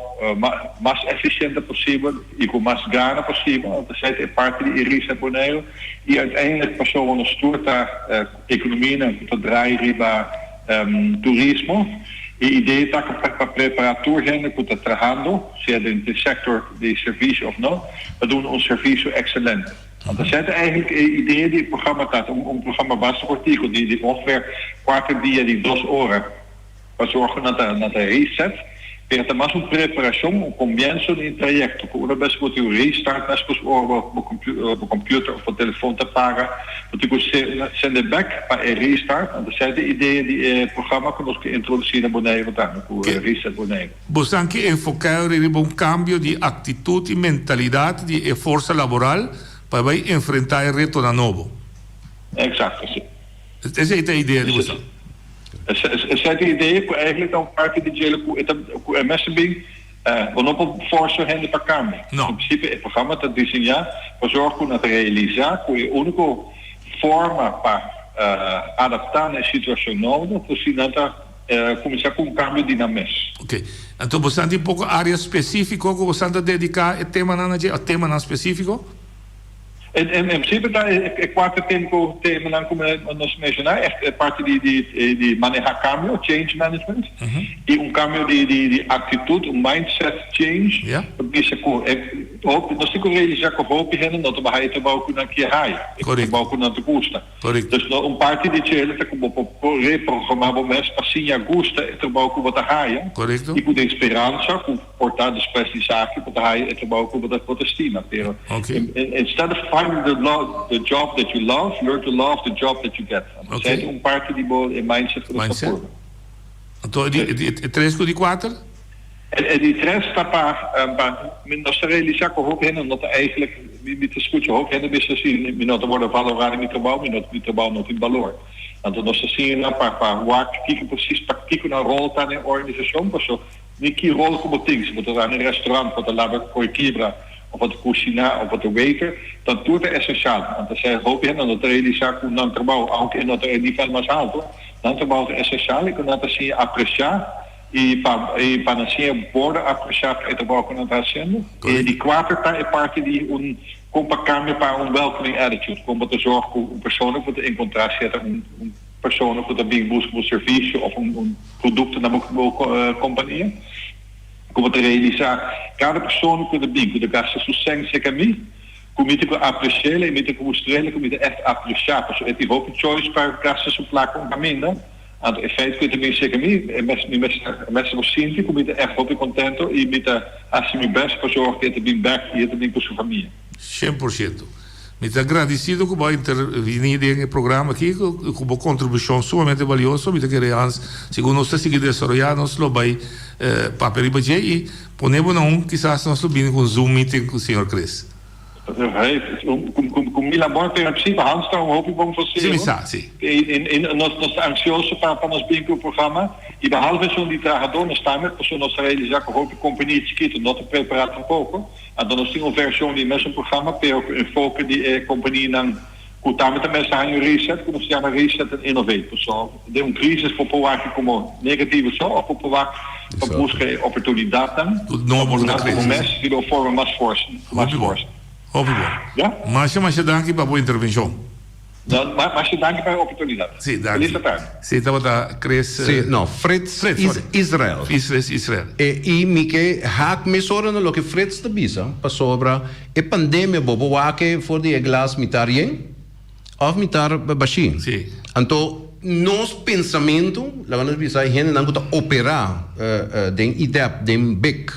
mais eficiente possível e com mais gana possível. Dat is parte de Reset Bonaire e uiteindelijk pessoa nos toerta economia tot draaien riba turismo. E a ideia está para preparar toergenden que está trabalhando, seja no sector de serviço ou não, we doen ons serviço excelente. Want dat is eigenlijk de idee die het programma staat, een programma basisartikel die ongeveer 4 dias de 2 horas para zorgen dat de reset, ter mais uma preparação, um começo de trajecto, que uma vez que o restart, mas que o computer ou o telefone te paga, dat ik sender back para o restart. Dat is de idee die programma que nós introduzir na Bonaire, o Reset Bonaire. Você tem que enfocar em cambio de atitude e mentalidade de força laboral para enfrentar o reto da novo. Exato, sim. Essa é a ideia de você. Essa é a ideia que eigenlijk dan parte de gele com a messaging não força rende para câmbio. No. In principe het programma te desenhar para zorgen dat realizar que a única forma para adaptar a situação nova, assim nada começar com câmbio dinâmico. Ok. Então você tem pouco área específica que você tem dedicar a tema específico? In principe daar ik kwart thema dan komen nós mencionar é parte de manejar cambio, change management, e cambio de atitude, mindset change. Yeah. Nós temos que realizar que hoop je dat we bij het bouwen naar keer high, het bouwen naar de custa. Dus parte de gele que como reprogramar o mês para sim agosto het bouwen wat high. Correcto. E com de esperança, com portar de specializatie wat high het bouwen wat dat destina. Okay. Instead of finding the job that you love, learn to love the job that you get. Okay. Dat is parte de mindset voor de support. Então, de 3 com de 4? En die trend staat minder se realizar que hoop hen dat eigenlijk met de scootje hoop hen is zien minot worden valorado met trabalho not in valor. Want nós assim na para work que precies praktiek na rol tá na organização, porque nem que rol como things, but lá no restaurant, para lá voor quebra of wat cozinhar of wat waiter, dan tudo é essencial. Want se hoop hen dat realizar que não trabalho algo en dat é nível mais alto, não trabalho é essencial e que não assim apreciar e para assim poder apreciar o trabalho que nós estamos fazendo. E de quarta é parte de compacamento para welcoming attitude, como te zorgen que persoonlijk wat encontrar zeta persoonlijk wat bem busca serviço of produto na companhia. Como te realizar cada persoon que de gasta sucesso que mim, como te apreciar e me te mostrar como te echt apreciar, porque é tipo een choice para gasta su placa um caminho. Aan het effect que também chega a mim, mensen nos sentem como é echt contento e me assim meu best para zorgen que te bem back e também com sua família. 100%. Muito agradecido que vai intervenir no programa aqui, com uma contribuição sumamente valiosa, muito queremos, segundo nós seguir desarrollando, nós vai papel e budget e ponemos quizás nós vamos com Zoom meeting com o senhor Chris. Com Mila Borte, in principe handstand, hoop ik bom voor sim. Nós estamos ansiosos para nós bem com o programa e behalve zo'n die trabalhador nós estamos para nós realizar que hoop ik companhia chiquita nós preparar um pouco, então nós temos uma versão de mesmo programa pero enfoque de companhia não Kutame também está em reset, que nós chamamos reset and innovate. So, de crise popular como negativo só, ou popular para buscar oportunidade. Não vamos na crise. Mas de uma forma mais forte. Ja? Mas dank para a boa intervenção. Mas dank para a oportunidade. Sim, dank. Sim, estava da Chris. Sim, não, Fritz Israel. Israel. E Mike, haak me sorry no lo que Fritz está bisa, para sobra, e pandemia bobo wake for de glas mitar yen, of mitar bashi. Sim. Anto, nos pensamento, la vamos bisa gente não está operar den IDEP, den BEC,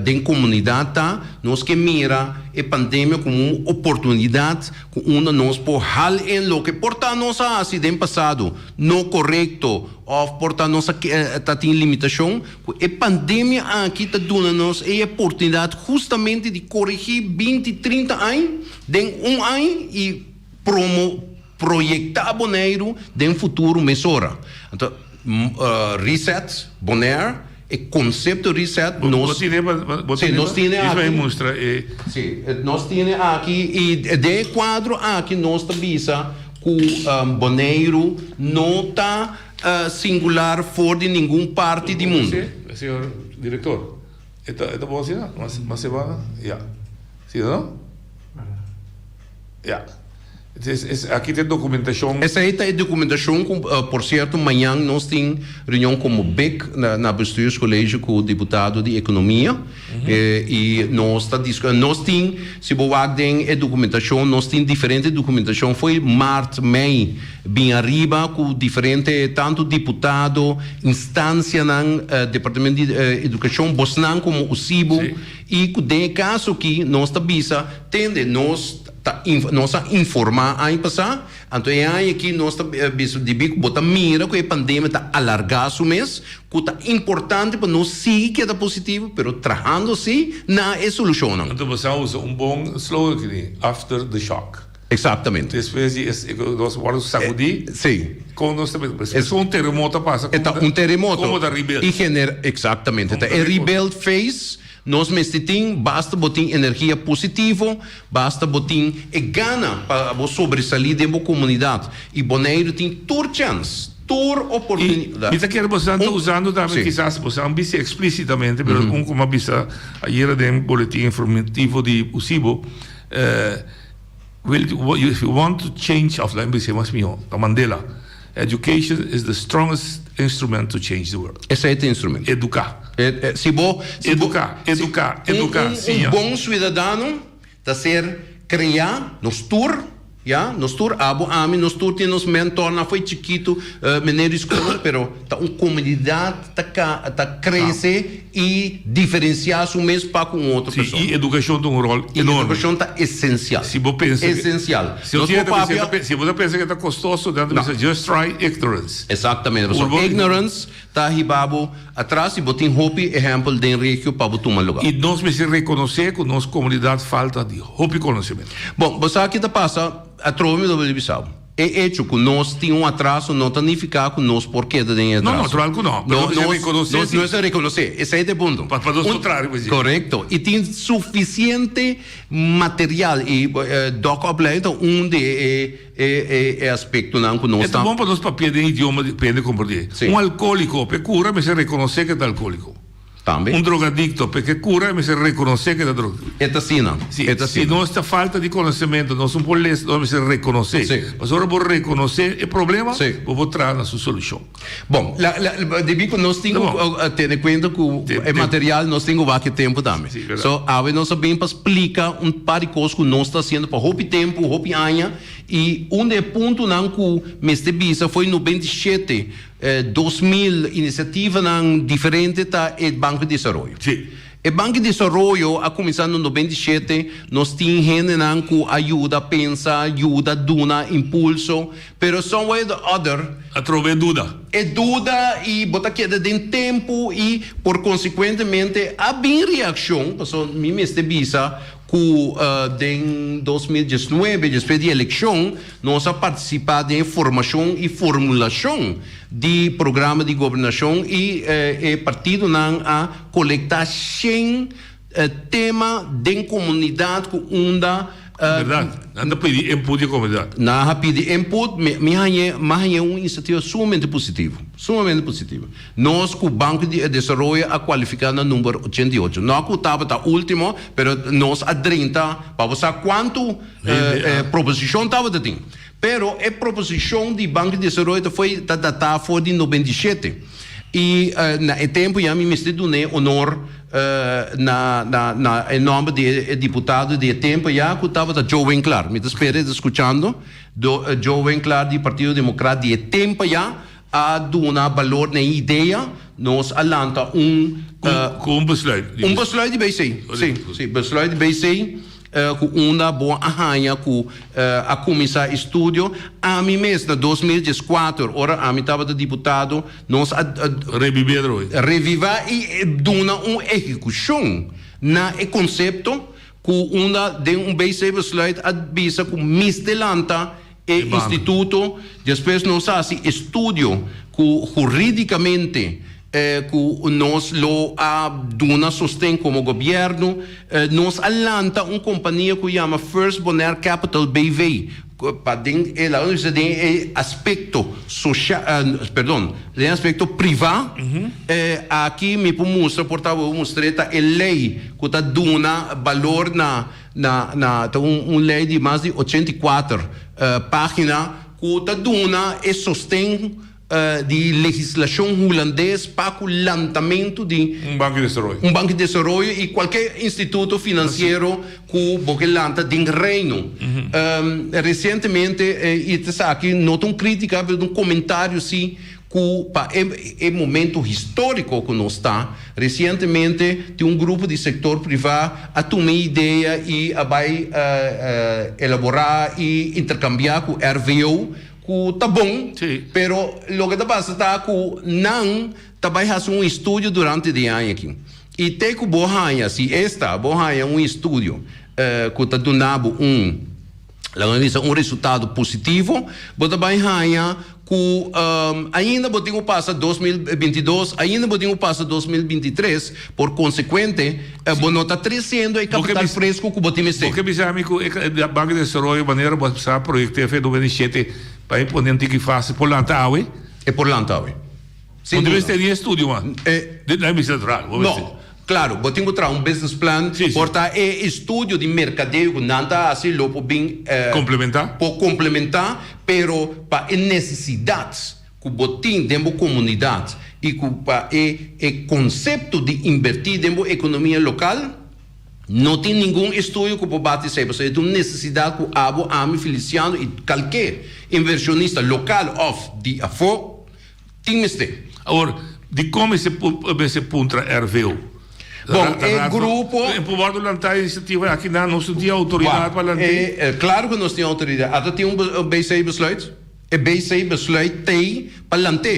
den comunidade, nós que mira a pandemia como uma oportunidade, onde nós podemos em lo que porta nossa acidente passado não correto ou porta nossa tá tem limitação, a pandemia aqui está dando nos a oportunidade justamente de corrigir 20, 30 anos, em um ano e projetar Bonaire de um futuro melhor. Então, reset, Bonaire, o conceito reset, nós temos aqui. Sim, nós temos aqui, e de quadro aqui, nós temos que Bonaire não está singular fora de nenhuma parte do mundo. Senhor diretor, esta boa cena, uma semana, já. Sim, não? Já. Aqui tem documentação. Essa aí é documentação, por certo, amanhã nós temos reunião como BEC, na Bestuurs Colégio, com o deputado de Economia, e nós temos, se você tem a documentação, nós temos diferente documentação, foi março, maio, bem arriba, com diferente, tanto deputado, instância no Departamento de Educação, Bosnan como o CIBO, e com de caso aqui, nós tabisa, tende, nós informar aí passar, então é aí que nós devemos botar mira que a pandemia está alargando o mês, que está importante para nós seguir que é positivo, mas trabalhando-se na solução. Então você usa bom slogan que after the shock. Exatamente. Depois nós vamos sacudir. Sim. Quando nós também, se terremoto passa, como terremoto. Como da Rebelde. Exatamente. A Rebelde fez. Nós mesmo basta botar energia positiva, basta botar e gana para sobressair dentro da comunidade. E Bonaire tem toda chance, toda oportunidade. E quero você usando também, quizás, você não disse explicitamente, mas como disse ayer no boletim informativo de UCIBO, if you want to change of language, Mandela, education is the strongest instrument to change the world. Esse é o instrumento. Educar. Educar. Um bom cidadão está ser criar nos tour, nos tour nos tour tem nos mentor, não foi chiquito, menino escola, pero tá uma comunidade tá crescer e diferenciar-se mesmo para com outra pessoa. E educação tem rol enorme. Educação está essencial. Se você pensa essencial. Se você pensa que está custoso, você just try ignorance. Exatamente. Ignorance está ribabo atrás e botem hope exemplo de Enrique para tomar lugar. E nós precisamos reconhecer que nossa comunidade falta de hope e conhecimento. Bom, você aqui está passa a trova do Bissau. É hecho que nós tínhamos um atraso, não significa que nós porquê de atraso. Não, natural que não. Nós reconhecer. Esse é o ponto. Para nós contrário. Correto. E tem suficiente material. E Doc Opleito, de aspecto não que nós estamos. É bom para nós papéis de idioma, depende de compreender. Alcoólico, para cura, mas se reconhecer que é alcoólico. Também. Drogadicto, porque cura, mas se reconhecer que é drogadicto. Se nós está falta de conhecimento, nós não podemos reconhecer. Mas agora vou reconhecer o problema, vou trazer a sua solução. Bom, devido nós temos ter em conta que o material nós temos vários tempo também. Agora nós sabemos para explicar par de coisas que nós está fazendo para roubar tempo, roubar anos, e ponto não que mês de visa foi no 27 2000 iniciativa diferente da Banco de Desenvolvimento. O Banco de Desenvolvimento, a começar no 97, nós tínhamos gente que ajuda, pensa, ajuda, duna, impulso, pero somewhere the other. Através dúvida. É dúvida e bota queda de tempo e, por consequentemente, há bem reação, porque me mestre visa que em 2019, depois da eleição, nós participamos de formação e formulação de programa de governação e o partido não a coletar 100 temas de comunidade que unda verdade, anda pedir input de comunidade. Não pedir input, mas é uma iniciativa sumamente positiva. Nós, com o Banco de Desenvolvimento, a qualificar no número 88. Não que estava a último, mas nós a 30, para saber quanto proposição estava de ter. Pero a proposição de Banco de Desenvolvimento foi datada de 97. E na tempo já me dei honor em nome de deputado de tempo já que estava da Joe Winkler. Me espera escutando Joe Winkler do Partido Democrata de tempo já a dar valor na ideia nos alanta besluit. Um besluit de BC. Sim, besluit de BC. Com uma boa arranha com a comissão estúdio a mim mesmo na 2014 ora a mim estava de deputado nós reviver e dar uma execução na conceito com uma de BC besluit advisa com mistelanta e instituto depois nós assim estúdio com juridicamente que nós lo dona sostém como governo, nós alanta uma companhia que chama First Bonaire Capital BV, para tem aspecto social, tem aspecto privado. Aqui me mostra portavoz mostreta a lei que está dona valor na lei de mais de 84 páginas que está dona e sostém de legislação holandesa para o lançamento de banco de desenvolvimento e qualquer instituto financeiro que você lança em reino. Recentemente, aqui nota uma crítica, um comentário assim, que é momento histórico que nós está. Recentemente, tem um grupo de setor privado a tomar ideia e vai elaborar e intercambiar com o RVO que tá bom, pero lo que passa está que não tá vai fazer um estudo durante o ano aqui. E tem que borrar, se esta borrar um estudo que tá dando um resultado positivo, você vai ganhar que ainda podemos passar 2022, ainda podemos passar 2023, por consequente, você está crescendo e capital fresco que você tem. Porque bizarro que a Banco de Desenvolvimento maneira para passar projeto é feito 2017 para imponente que faz por Lantaue. É por Lantaue. Onde você tem estudo, mano? Não é central. Não. Claro, você tem que trazer um business plan, portanto, é estudo de mercadeio que não está assim, logo bem complementar, pero para necessidades que você tem dentro da comunidade e que o conceito de invertir dentro da economia local, não tem nenhum estudo que pode bater isso. Você tem necessidade que a Ami Feliciano e qualquer inversionista local de afo tem este. Agora, de como se ponta RVO? Bom, é grupo. Por volta de lançar a iniciativa aqui não tem autoridade para lançar. Claro que nós temos autoridade. Até tem BC besluit. E BC besluit tem para lançar.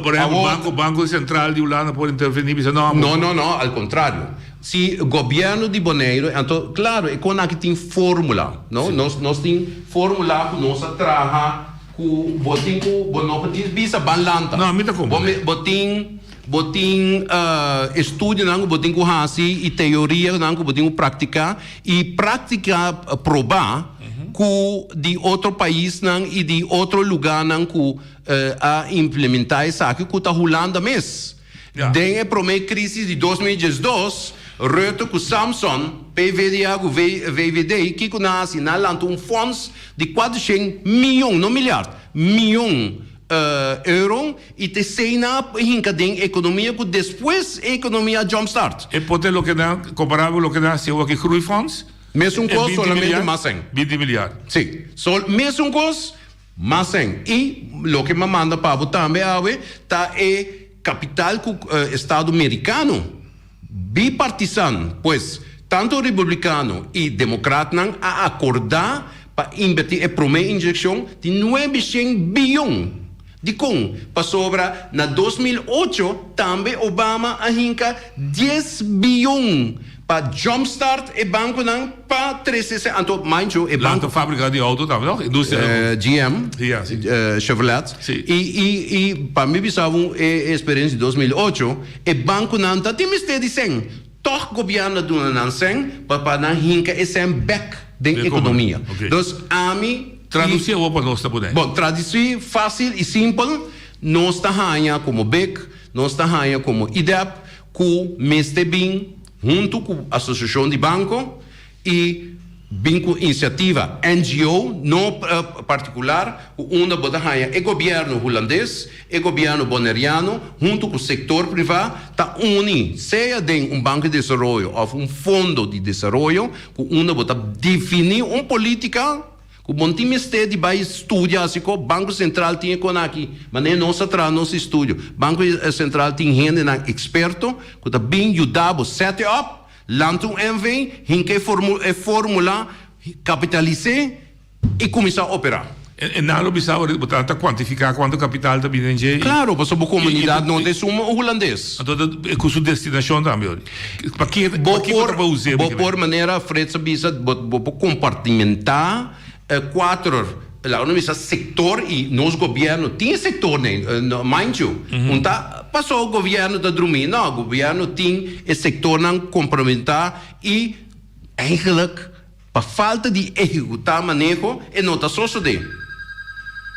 Por exemplo, o Banco Central de Holanda pode intervenir. Não, ao contrário. Se o governo de Bonaire, então, claro, é quando aqui tem fórmula, não? Nós temos fórmula que nós trabalhamos com botin com bonopati bisa banlanta. Não, me dá como. Botin estudo não, botin com hasi e teoria não, botin prática e prática provar que de outro país não e de outro lugar não que a implementar isso aqui que está rolando mesmo. Desde a primeira crise de 2012 Rutte com Samsung, PVDA com VVD, que nasce na lanta fundo de 400 milhões, não milhar, milhões euro e te sei na a economia que depois a economia jumpstart. E pode lo que dá comparável lo que dá se o que groeifonds? Mesmo costo solamente mais 100. 20 milhares. Sim, mesmo costo mais 100. E lo que me manda para o também tá é capital que Estado americano bipartisan, pues tanto republicano e democrata a acordar para invertir a primeira injeção de 900 bilhões de para sobra na 2008 também Obama arranca 10 bilhões para jumpstart e banco não para 360 então mind you e banco fábrica de auto também não indústria GM Chevrolet e para mim pensava experiência de 2008 e banco não tá tem mistério dizendo toch governo do não sem para não arranca esse back da economia então a mim traduzir o para nós também. Bom, traduzir fácil e simples. Nós estamos como BEC, nós estamos como IDEP, com MESTEBIN, junto com a Associação de Banco, e Binco iniciativa NGO, no particular, uma botahanha é governo holandês, é governo boneriano, junto com o setor privado, está unindo, seja de banco de desenvolvimento ou fundo de desenvolvimento, com uma bota definir uma política, que o bom time estede vai estudar, assim, o Banco Central tinha com aqui, mas nem nós atrás, nosso estúdio. Banco Central tem gente experto, que está bem ajudado, set up, lança MV, que formula, capitalize e começar a operar. E não precisava quantificar quanto capital está vindo. Claro, porque a comunidade não é só holandês. Então, é com sua destinação também. Para que você usar? Por maneira, Fred sabia, compartimentar 4 setor e nos governo tinha setor, mind you. Passou o governo da dormir, não, o governo tem esse setor não complementar e eigenlijk, para falta de executar manejo, não está só de.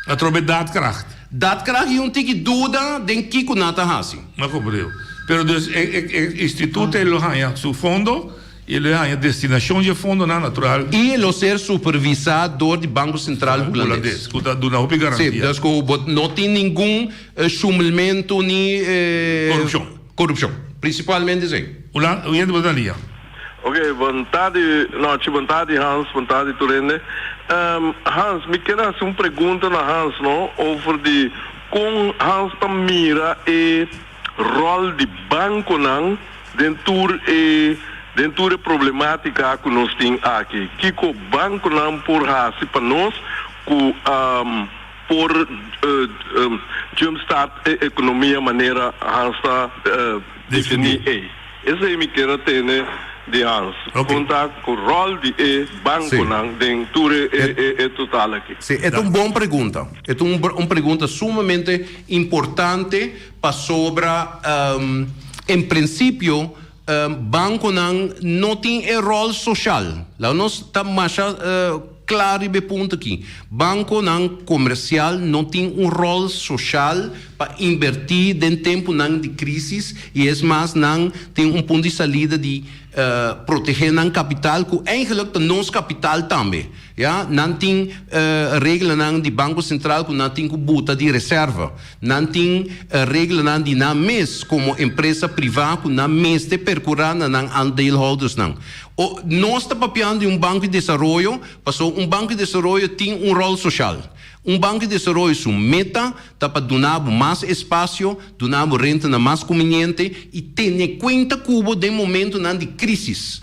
A trobe daadkracht. Daadkracht é tique dúvida de que não está assim. Não compreendo. Pero o instituto ele ganha seu fundo, ele ganha destinação de fundo natural. E ele ser supervisador do Banco Central holandês. Do não garantia. Sim, não tem nenhum chumbamento nem corrupção. Principalmente assim. O Ian Badalia. Ok, vontade Hans, vontade Turene. Hans, me quero fazer uma pergunta na Hans, não? Over de como Hans mira e rol de banco não dentro de problemática que nós temos aqui. Que o banco não por raça para nós por jumpstart a economia maneira Hans está definir. Esse aí me quero ter, né? De Hans. Contar com o rol de banco dentro total aqui. Sim, é uma boa pergunta. É uma pergunta sumamente importante para sobre, em princípio, banco não tem rol social. Lá nós estamos mais claro e ponto aqui. Banco comercial não tem rol social para invertir em tempo de crise e é mais não tem ponto de saída de proteger capital que eigenlijk de nosso capital também. Ja, não tem regra de Banco Central que não tem buta de reserva. Não tem regra de não mês como empresa privada que não mês de percurar não andeelhouders não. Nós estamos papiando de banco de desenvolvimento, passou banco de desenvolvimento tem rol social. Banco de desenvolvimento sua meta está para donar mais espaço, donar renta mais conveniente e ter conta cubo de momento de crise.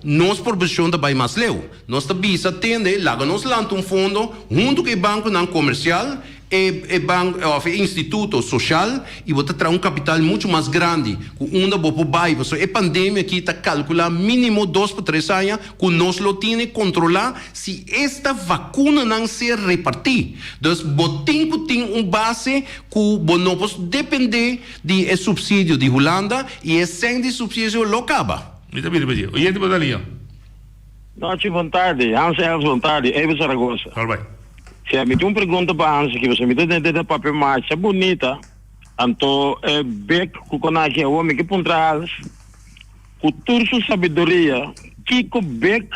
Nossa proposição está mais leu. Nós estamos atender, lá nós lançamos fundo junto com o banco comercial e banco, instituto social e vou trazer capital muito mais grande com boa bairro. A pandemia aqui está calculando mínimo 2 para 3 anos que nós lo tiene controlar se esta vacuna não se repartir. Então, tem base que não pode depender de subsídio de Holanda e sem de subsídio lo acaba. Noite, vontade. Hans Elves, vontade. Eva Zaragoza. Se me tem uma pergunta para Hans, que você me tem dentro da papel marcha bonita, então, Beck, que conhece o homem que põe atrás, com toda sabedoria, que o Beck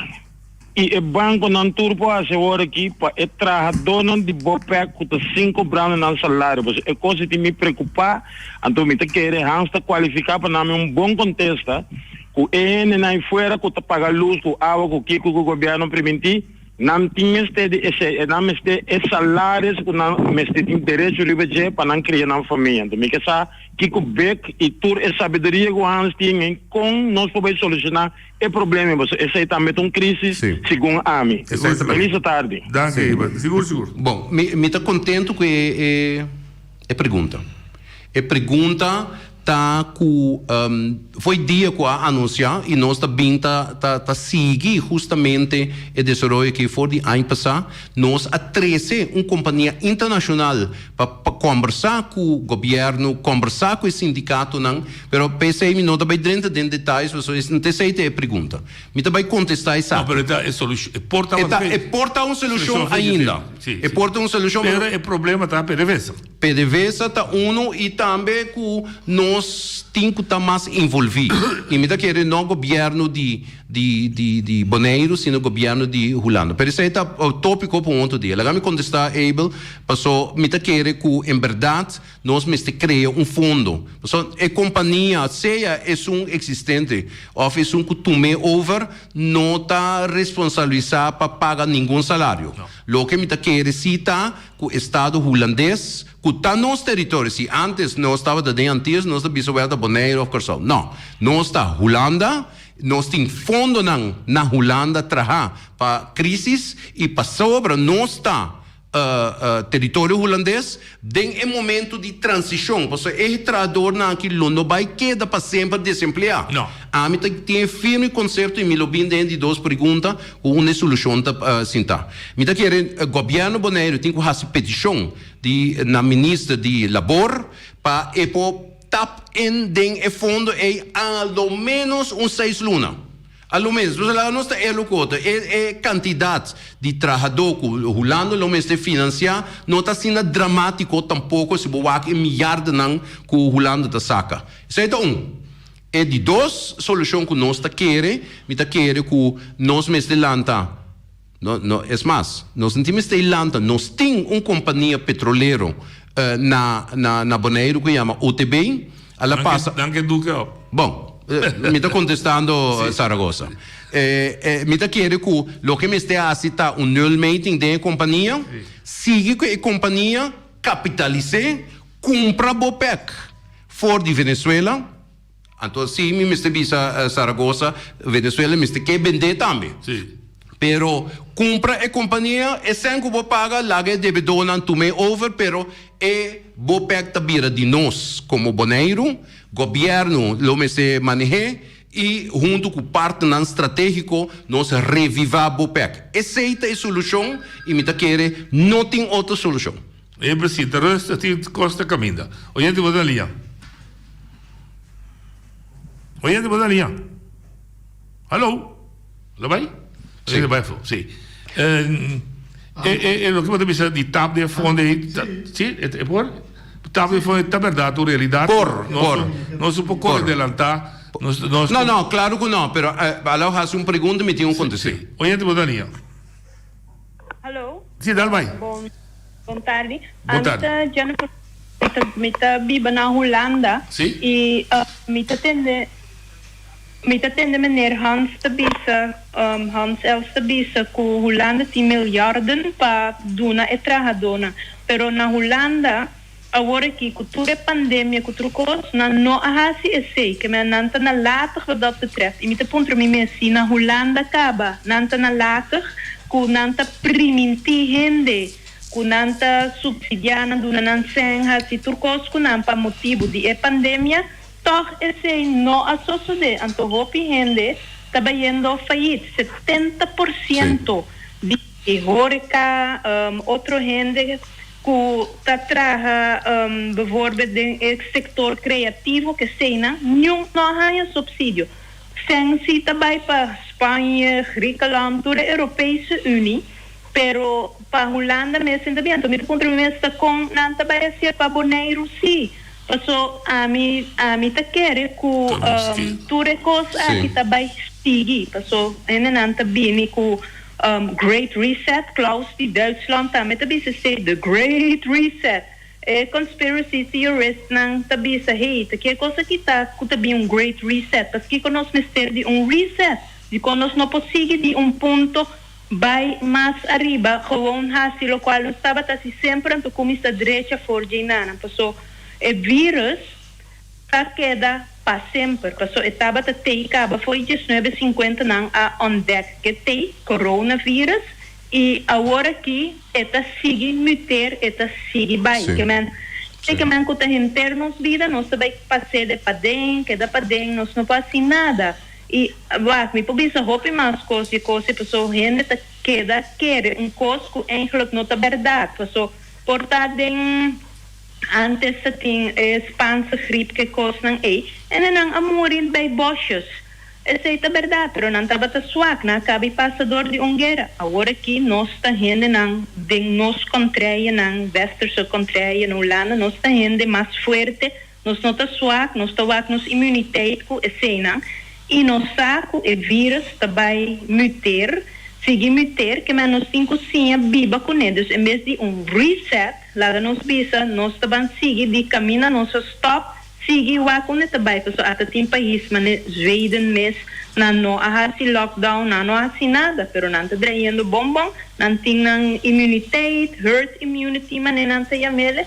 e o banco não turbo a hora aqui para entrar dona de boa com 5 brancos no salário. É coisa que me preocupa, então me quer Hans está qualificar para dar um bom contexto, com ele na fora, com pagar luz, com água, com que o governo permitir. Não tinha esse salário que não tem direito de para não criar uma família. Então, que sabe que o Beck e toda a sabedoria que nós temos com nós podemos solucionar o problema. Esse é também uma crise segundo a mim. Feliz tarde. Seguro. Bom, me estou contente com a pergunta. A pergunta tá foi dia que anunciar e nós também tá seguir justamente o desenvolvimento que foi de ano passado. Nós atrese uma companhia internacional para conversar com o governo, conversar com o sindicato, não. Pero pensei não também dentro de detalhes, vocês não tem aceita a pergunta. Me também contestar isso. Não, pero porta uma solução ainda. Porta uma solução. Pero o problema tá PDVSA está e também que nós temos que estar mais envolvidos. E me dá querer no governo de de Bonaire, sino governo de Holanda. Pero isso é o tópico para um outro dia. Lá me contestar, Abel, passou, me querer que, em verdade, nós me criar fundo. Passou, a companhia, seja é existente, ou é que tome over, não está responsabilizado para pagar nenhum salário. Lo que me querer cita, que o Estado holandês, que está nos territórios, se antes não estava de antes, não estava bisouada Bonaire ou Corsol. Não está Holanda, nós temos fundo na Holanda trabalhar para crise e para sobra não está território holandês em momento de transição. Porque o trabalhador naquilo não vai quedar para sempre desempregado. Não. A mim tem firme concerto e me lo bem de duas perguntas com uma solução sinta. Me tá querendo o governo Bonaire tem que fazer petição na ministra de Labor para tap in den fundo ao menos 6 lunas. Ao menos, nós temos a quantidade de trabalhador que o Holanda não financia, não está sendo dramático tampouco se você tem milhares que o Holanda está saca. Isso é E de duas soluções que nós queremos, que nós lanta. É mais, nós não temos lanta, nós temos uma companhia petroleira na Bonaire que chama UTB. Ela passa. Bom, me está contestando Saragossa. Me está querendo que o que me está aceitando null meeting da companhia, siga que a companhia capitalize, compra Bopec for de Venezuela. Então, sim, me está dizendo Saragossa, Venezuela me está querendo vender também. Sim. Pero compra a companhia e sem que você paga lá que deve donar tome over, pero você pega tabira de nós como Bonaire, governo lo me se maneja e junto com o partner estratégico nós revivar BOPEC. Essa é a solução e me querer não tem outra solução. É preciso, o resto tem costa caminho. Oyente, vou dar linha. Oyente, vou dar linha. Alô? Lá vai? Sì. Sì. Lo che potrebbe essere di TAP di fondo, sì, e poi TAP di fondo è verdade, a realidade. Non si può adelantar. No, claro que não, pero allora faz uma pergunta e me tem um contexto. Oyente, boa linha. Alô? Sì, dal vai. Boa tarde. Boa tarde. Jennifer, mita biba na Holanda. Sì. E mita tende meneer Hans de Bisa, Hans Els de Bisa, que Holanda tem miljarden para dona e trabalhadora. Pero na Holanda, agora que toda a pandemia, que trocou, não há assim, que me nanta na lata que dat betreft. E me te ponto me assim, na Holanda acaba, nanta na lata, que nanta priminti gente, que nanta subsidiana, dona nan senha, se trocou, que não para motivo de pandemia. Toch esse não a suceder. Então, hopi gente está indo fallido. 70% de Horeca, outro gente que está trabalhando, bijvoorbeeld no sector criativo, que cena, não há subsídio. Sem se também para Espanha, Griekenland, toda a Europese Unie, pero para Holanda, mesmo também. Então, me ponto mesmo com não também ser para Bonaire, sim. So, a mim tá querendo que tudo coisa aqui também stigue. So, ainda não tá bem com Great Reset, Klaus de Duitsland também tá bem se the Great Reset. Conspiracy theorists não tá bem se hey, que coisa que tá bem Great Reset, porque nós necessitamos de reset, de quando nós não conseguimos de ponto vai mais arriba, gewoon assim, o qual nós estava assim sempre anto como está direita for de nana, so o vírus queda para sempre. Passou etapa da acaba foi 1950 não a ontdekt que tem coronavírus e agora que está sigue mutar, está sigue bem. Que man que tá internos vida nós também passei de padem, que da padem nós não passa nada. E me pobisa roupa mais coisa passou gente tá queda quer coisa que eigenlijk não tá verdade. Passou portar antes tinha Espanha gripe que cosnan e não a morir by bosses. Essa é a verdade, pero não estava tão suave, não acaba passador de guerra. Agora que nós está gente não de nós contrária não westerse contrária no Holanda, nós está gente mais forte, nós não está suave, nós está com imunidade com essa não. e no saco e vírus também mutar, seguir mutar, que nós temos que biba com eles, em vez de reset, lá nos bisa, nós também seguir de caminho, nosso stop, seguir o com também, porque até tem país, mas Zweden mesmo, não há assim lockdown, não há assim nada, pero não está draiando bombom, não tem imunidade, herd immunity, mas não tem a mele,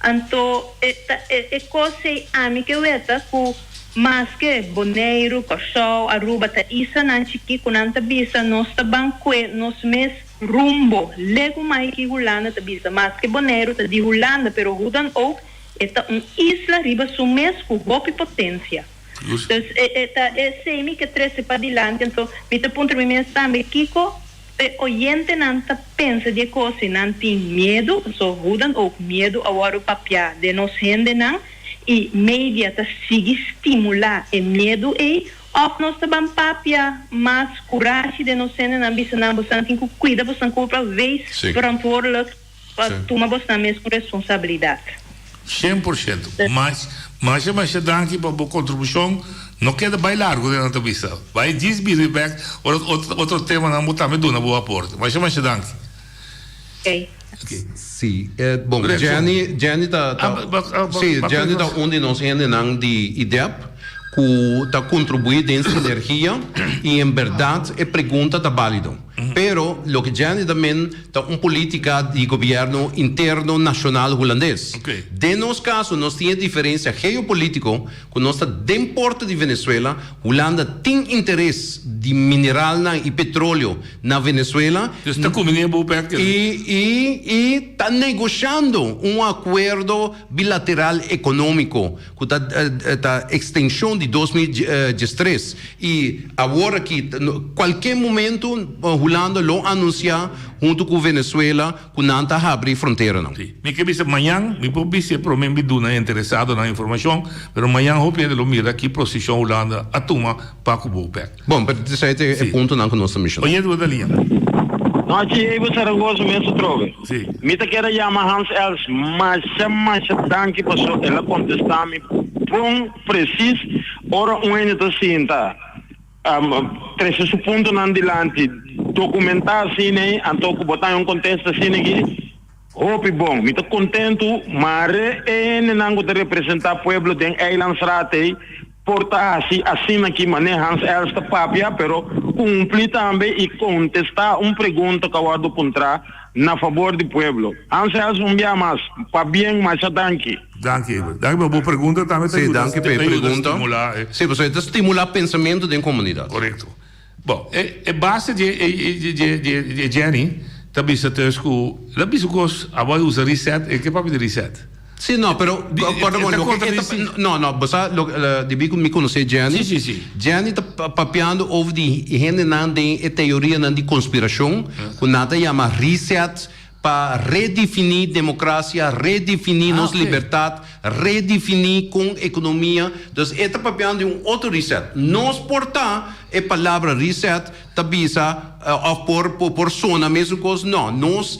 então é coisa a mim que eu vejo que mas que Bonaire, Cachau, Aruba, tá isso não chique, com não tá bisa, nós tá banque, nós mes rumbo, lego mais que Holanda tá bisa, mas que Bonaire tá de Holanda, pero Rodan ook é isla riba su mes com golpe potência. Então é semi que trece para dilante, então me tá ponto me também Kiko, oyente não tá pensa de coisa, não tem medo, so Rodan ook medo agora o papia de nós rende não. E mídia tá sigue estimular o medo e of nós também papia mais coragem de nós ser na ambição na você tem que cuidar você culpa vez verantwoordelijk para tomar você mesmo responsabilidade 100%. Mas danke para a contribuição. Não queda bem largo dentro da entrevista. Vai 10 minutos back outro tema não botar me dando boa aporte. Mas danke. Ok. Sì, bom, Gianni da onde nós ainda de IDEP que está contribuindo em sinergia e em verdade a pergunta está válida. Pero lo que Gianni também está uma política de governo interno nacional holandês. De nosso caso, nós temos diferença geopolítica que nós está de porta de Venezuela. Holanda tem interesse de mineral e petróleo na Venezuela. E está negociando um acordo bilateral econômico que está extensão de 2013 e agora que qualquer momento Holanda lo anuncia junto com Venezuela que não está abrir fronteira não. Me que bisa amanhã, me pode ser para mim biduna interessado na informação, mas amanhã hope de lo mira aqui posição Holanda atuma para o BOPEC. Bom, para dizer é ponto não que nós estamos. Onde do dalia? Nós tivemos Sarangoso mesmo trove. Sim. Mita quer chamar Hans Els, mas danke passou ela contestar me bom preciso ora ano to sinta. Três ponto não dilante documentar assim né, anto que botar contexto assim aqui. Hope bom, me tô contento, mas não de representar pueblo de Islands Rate. Porta assim aqui maneira Hans Els da papia, pero cumprir também e contestar pergunta que eu do contra na favor do pueblo. Hans Els dia mais, para bem, mas danke. Danke, boa pergunta também. Sim, danke pela pergunta. Sim, você está estimular pensamento da comunidade. Correto. Bom, é base de Jenny, também se tem que a biscos agora usa reset, e que papo de reset? Sim, não, pero não, você deve me conhecer Jenny. Sim. Jenny está papiando over die gente não tem teoria não de conspiração, que nada chama reset para redefinir democracia, redefinir nossa liberdade, redefinir com economia. Então, está papiando outro reset. Nós portar a palavra reset, tabisa por persona mesmo coisa, não. Nós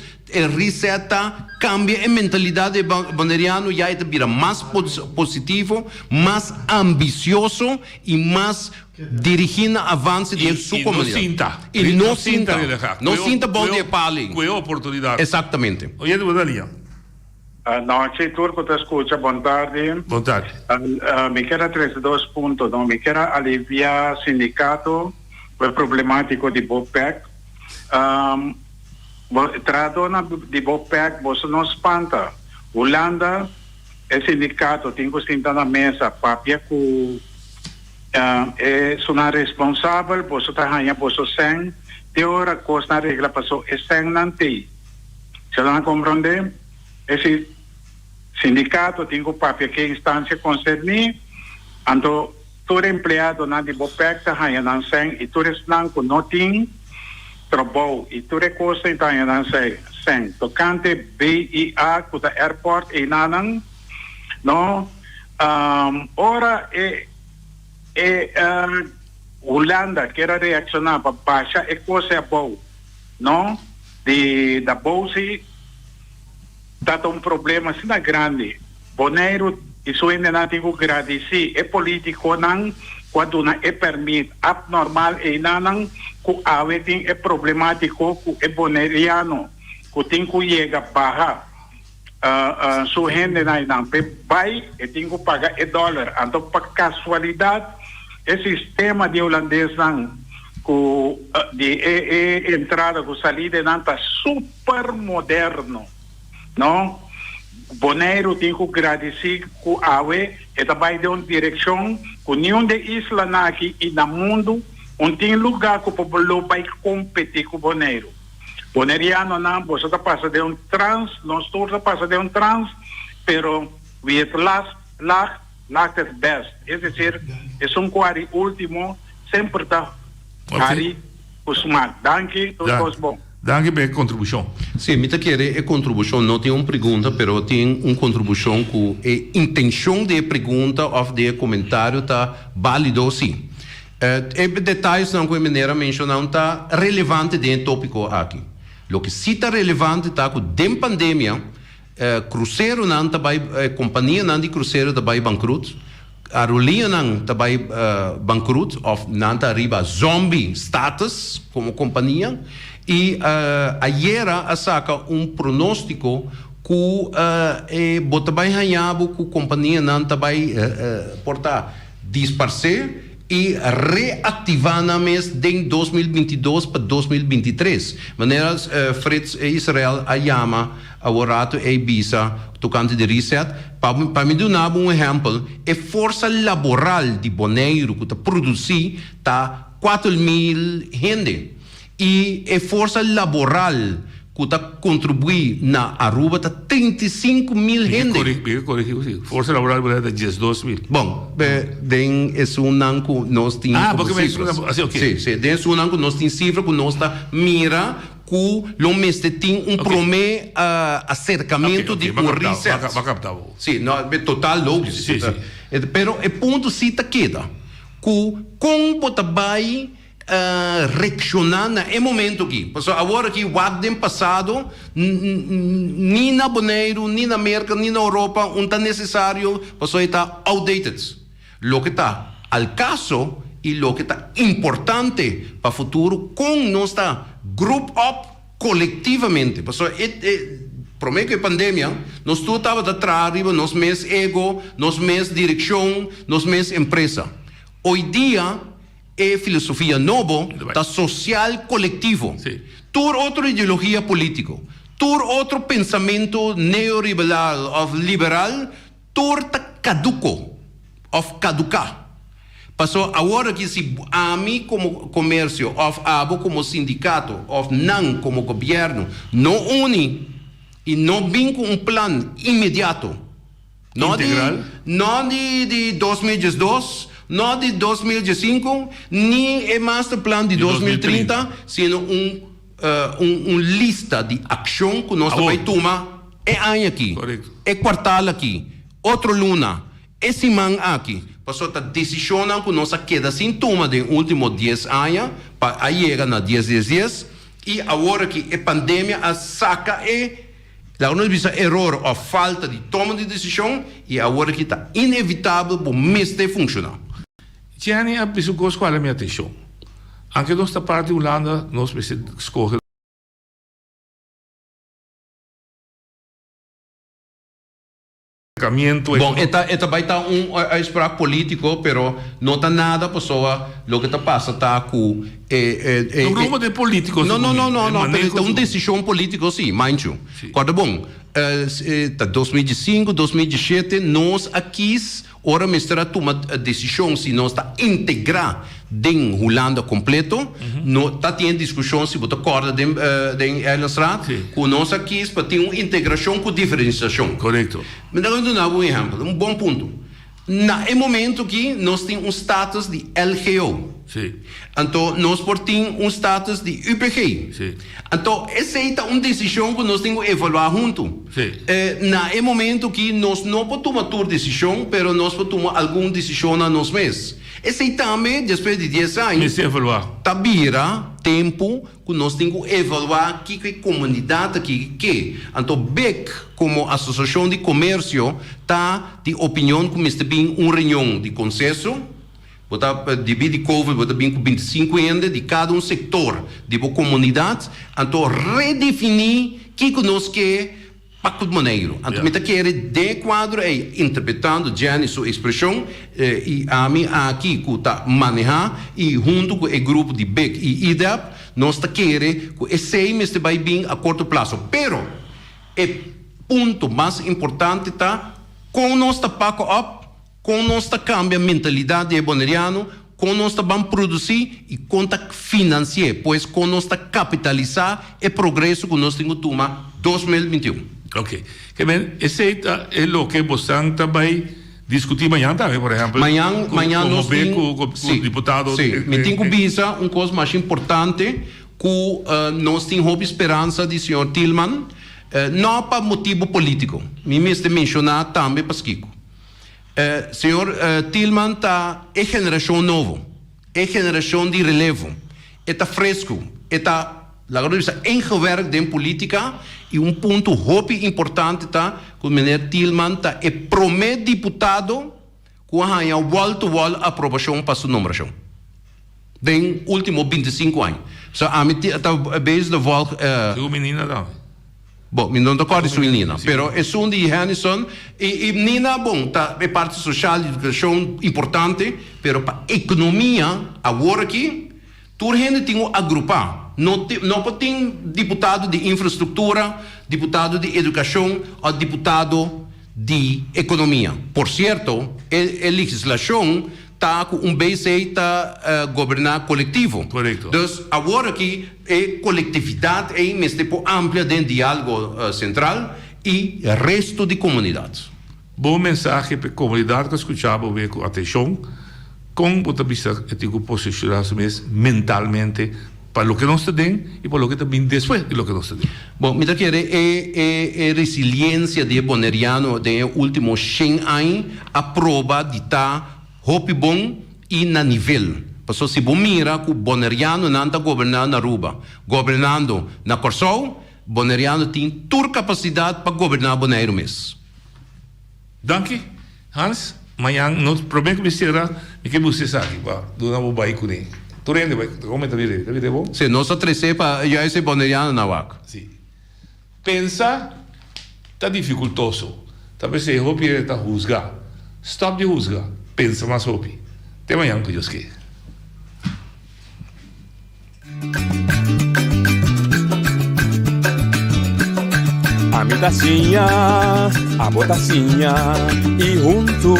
receta cambia a mentalidade banderiano já é vira mais positivo, mais ambicioso e mais dirigindo avanço de sua comunidade. E não sinta bom de pali. Com a oportunidade. Exatamente. Oye, Dalia. Noche Turco te escucha, buon tardi. Buon tardi. Mi queda 32 puntos, no? Mi queda aliviar sindicato, el problemático de BOPEC. Tradona de BOPEC, você não espanta. Holanda é sindicato, tem que sentar na mesa, papia que é responsável, você está ganhando, você sem, de hora que na regra passou, é sem não tem. Você não compreende? Esse sindicato tem que papia que instância concernir, então, todo empregado na de BOPEC está ganhando sem, e todo não tem trabalho, e toda coisa está ganhando sem. Tocante BIA, que da airport, e nanang, no, ora Holanda quer reaccionar para baixar a coisa boa, não? Da bolsa está um problema assim grande. Bonaire, isso ainda não tem que agradecer. É político não quando não é permite abnormal e não que ave tem é problemático que é boneriano que tem que chega barra sua renda não vai e tem que pagar dólar então por casualidade esse sistema de holandês não de entrada com saída não está super moderno não Bonaire tem que agradecer que a AWE vai dar uma direção que nenhum de isla aqui e no mundo não tem lugar que o povo vai competir com Bonaire. Bonairiano não, você está passando de um trans, nós todos passando de um trans, pero we at last is best. É dizer, é um quadro último, sempre está ali, Usman. Danke, todos bom. Danke per contribuição. Sim, me querer contribuição não tem uma pergunta, pero tem uma contribuição que a intenção de pergunta ou de comentário está válido sim. Detalhes não que a maneira mencionada está relevante dentro do tópico aqui. O que sim está relevante está que dentro da pandemia, cruzeiro não está companhia não de cruzeiro está bankrupt, aerolínea não está bankrupt ou não está arriba zombie status como companhia. E ayer saca pronóstico que bota bem ganhado que a companhia não está bem portar disparar e reativar na mês de 2022 para 2023. Maneiras Fritz Israel a chama a orato e Ibiza tocante de reset para me dar um exemplo a força laboral de Bonaire que está produzir está 4.000 gente. E a força laboral que está contribuindo na Aruba está 35.000 gente. Força laboral é de 12.000. Bom, é um ano que nós temos cifras. Okay. Sim, é um ano que nós temos cifras que nós está mira que o mês tem promê acercamento de reset. Sim, é total lógico. Sim. Pero o ponto sim está queda que com o trabalho reaccionar no momento aqui. Porque agora que o ano passado, nem na Bonaire, nem na América, nem na Europa, não está necessário, porque está outdated. O que está ao caso e o que está importante para o futuro, com nós está group up coletivamente. Porque prometo que a pandemia, nós tudo estava atrás, nós mesmos ego, nós mesmos direção, nós mesmos empresa. Hoje dia, é filosofia nova da social coletivo. Tur outra ideologia política, tur outro pensamento neoliberal ou liberal, tur ta caduco ou caducar. Passou agora que se a mim como comércio ou a como sindicato ou não como governo não une e não vem com plano imediato, não de 2012 não de 2025, nem é master plan de 2030, sino lista de ação que nós vamos tomar. É ano aqui, é quartal aqui, outro luna, é semana aqui. Passou a decisão que nós queda sem toma de últimos 10 anos, para chegar na 10 dias, e agora que a pandemia a saca lá nós vimos erro ou falta de toma de decisão, e agora que está inevitável para o mês de funcionar. Tieni a bisogno qual è la mia attenzione. Anche da questa parte di Olanda, noi scorre Bom, esta vai estar esperar político, pero não está nada pessoa, o que está passa está com no grupo de políticos. Não, é uma decisão política sim, mancho. Quando bom, 2005, 2017, nós aqui ora mestra toma a decisão se nós está integrar den Holanda completo, não está tendo discussão se você acorda den Eilenstraat, com nós aqui para ter uma integração com diferenciação. Correto. Mas agora um exemplo, bom ponto. No momento que nós temos status de LGO. Então, nós temos status de UPG. Então, essa é uma decisão que nós temos que evaluar junto. No momento que nós não podemos tomar decisão, mas nós podemos tomar alguma decisão a nós mesmos. Esse aí também, depois de 10 anos, vira tempo que nós temos que evaluar que comunidade que. Então, BEC, como Associação de Comércio, está de opinião que está bem uma reunião de consenso, Bota divide COVID, bota bem com 25 ainda de cada um setor, de uma comunidade, então redefinir que nós quer Pacto de Maneiro. Então, me quer de quadro interpretando já sua expressão e a mim aqui que está manejar e junto com o grupo de BEC e IDAP, nós está querendo que esse mês vai bem a curto prazo. Pero o ponto mais importante está com nós está paco up, com nós está cambia a mentalidade de boneriano, com nós está vamos produzir e com está financiar, pois com nós está capitalizar o progresso que nós temos tomar 2021. Ok. Que bem, esse é o que você vai discutir amanhã também, por exemplo. Amanhã nós temos com o deputado. Sim, me tenho que visa uma coisa mais importante que nós temos esperança do senhor Tillman, não para motivo político. Me mesmo mencionar também para Kiko. Senhor Tillman está é geração nova, é geração de relevo, está fresco, está ingewerkt in política e ponto hopi importante tá que o meneer Tillman tá é promet deputado que a wall-to-wall aprovação para sua nomeação. Den último 25 anos. So a mim tá base da wall menina não. Bom, me não acordo com Nina, pero é um de Hanison e Nina bom, tá é parte social de educação importante, pero para economia agora aqui tudo gente tem que agrupar. Não tem deputado de infraestrutura, deputado de educação ou deputado de economia. Por certo, a legislação está com BC para governar coletivo. Correto. Então, agora aqui a coletividade é mais tipo ampla dentro do diálogo central e o resto de comunidades. Bom mensagem para a comunidade que escutava com atenção, com o vista que posicionar-se mentalmente para o que nós temos e para o que também depois de lo que nós temos. Bom, me quer a resiliência de boneriano de últimos 100 anos a prova de estar hopi bom e na nível. Porque se você mira que o boneriano não está governando na Aruba, governando na Corsol, boneriano tem toda capacidade para governar Bonaire mesmo. Danke, Hans. Amanhã, nós prometo que será que você sabe, do novo bairro nem. Tu rende, como está vendo? Bom? Sim, nós atrasamos para já esse boneriano na vaca. Sim. Pensa, está dificultoso. Talvez se hopi está juzgar. Stop de juzgar. Pensa mais hopi. Até amanhã, que Deus quer. A mi tacinha, a botacinha e junto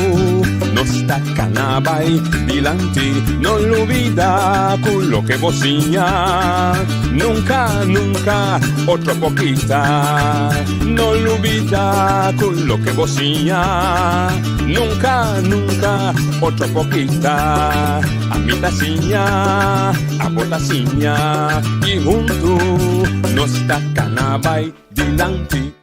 nos tacanabay dilante, no lo olvida con lo que vocinha. Nunca, nunca, otra poquita, no lo olvida con lo que vocinha. Nunca, nunca, otra poquita. A mi tacinha, a botacinha y junto nos tacanabay dilante.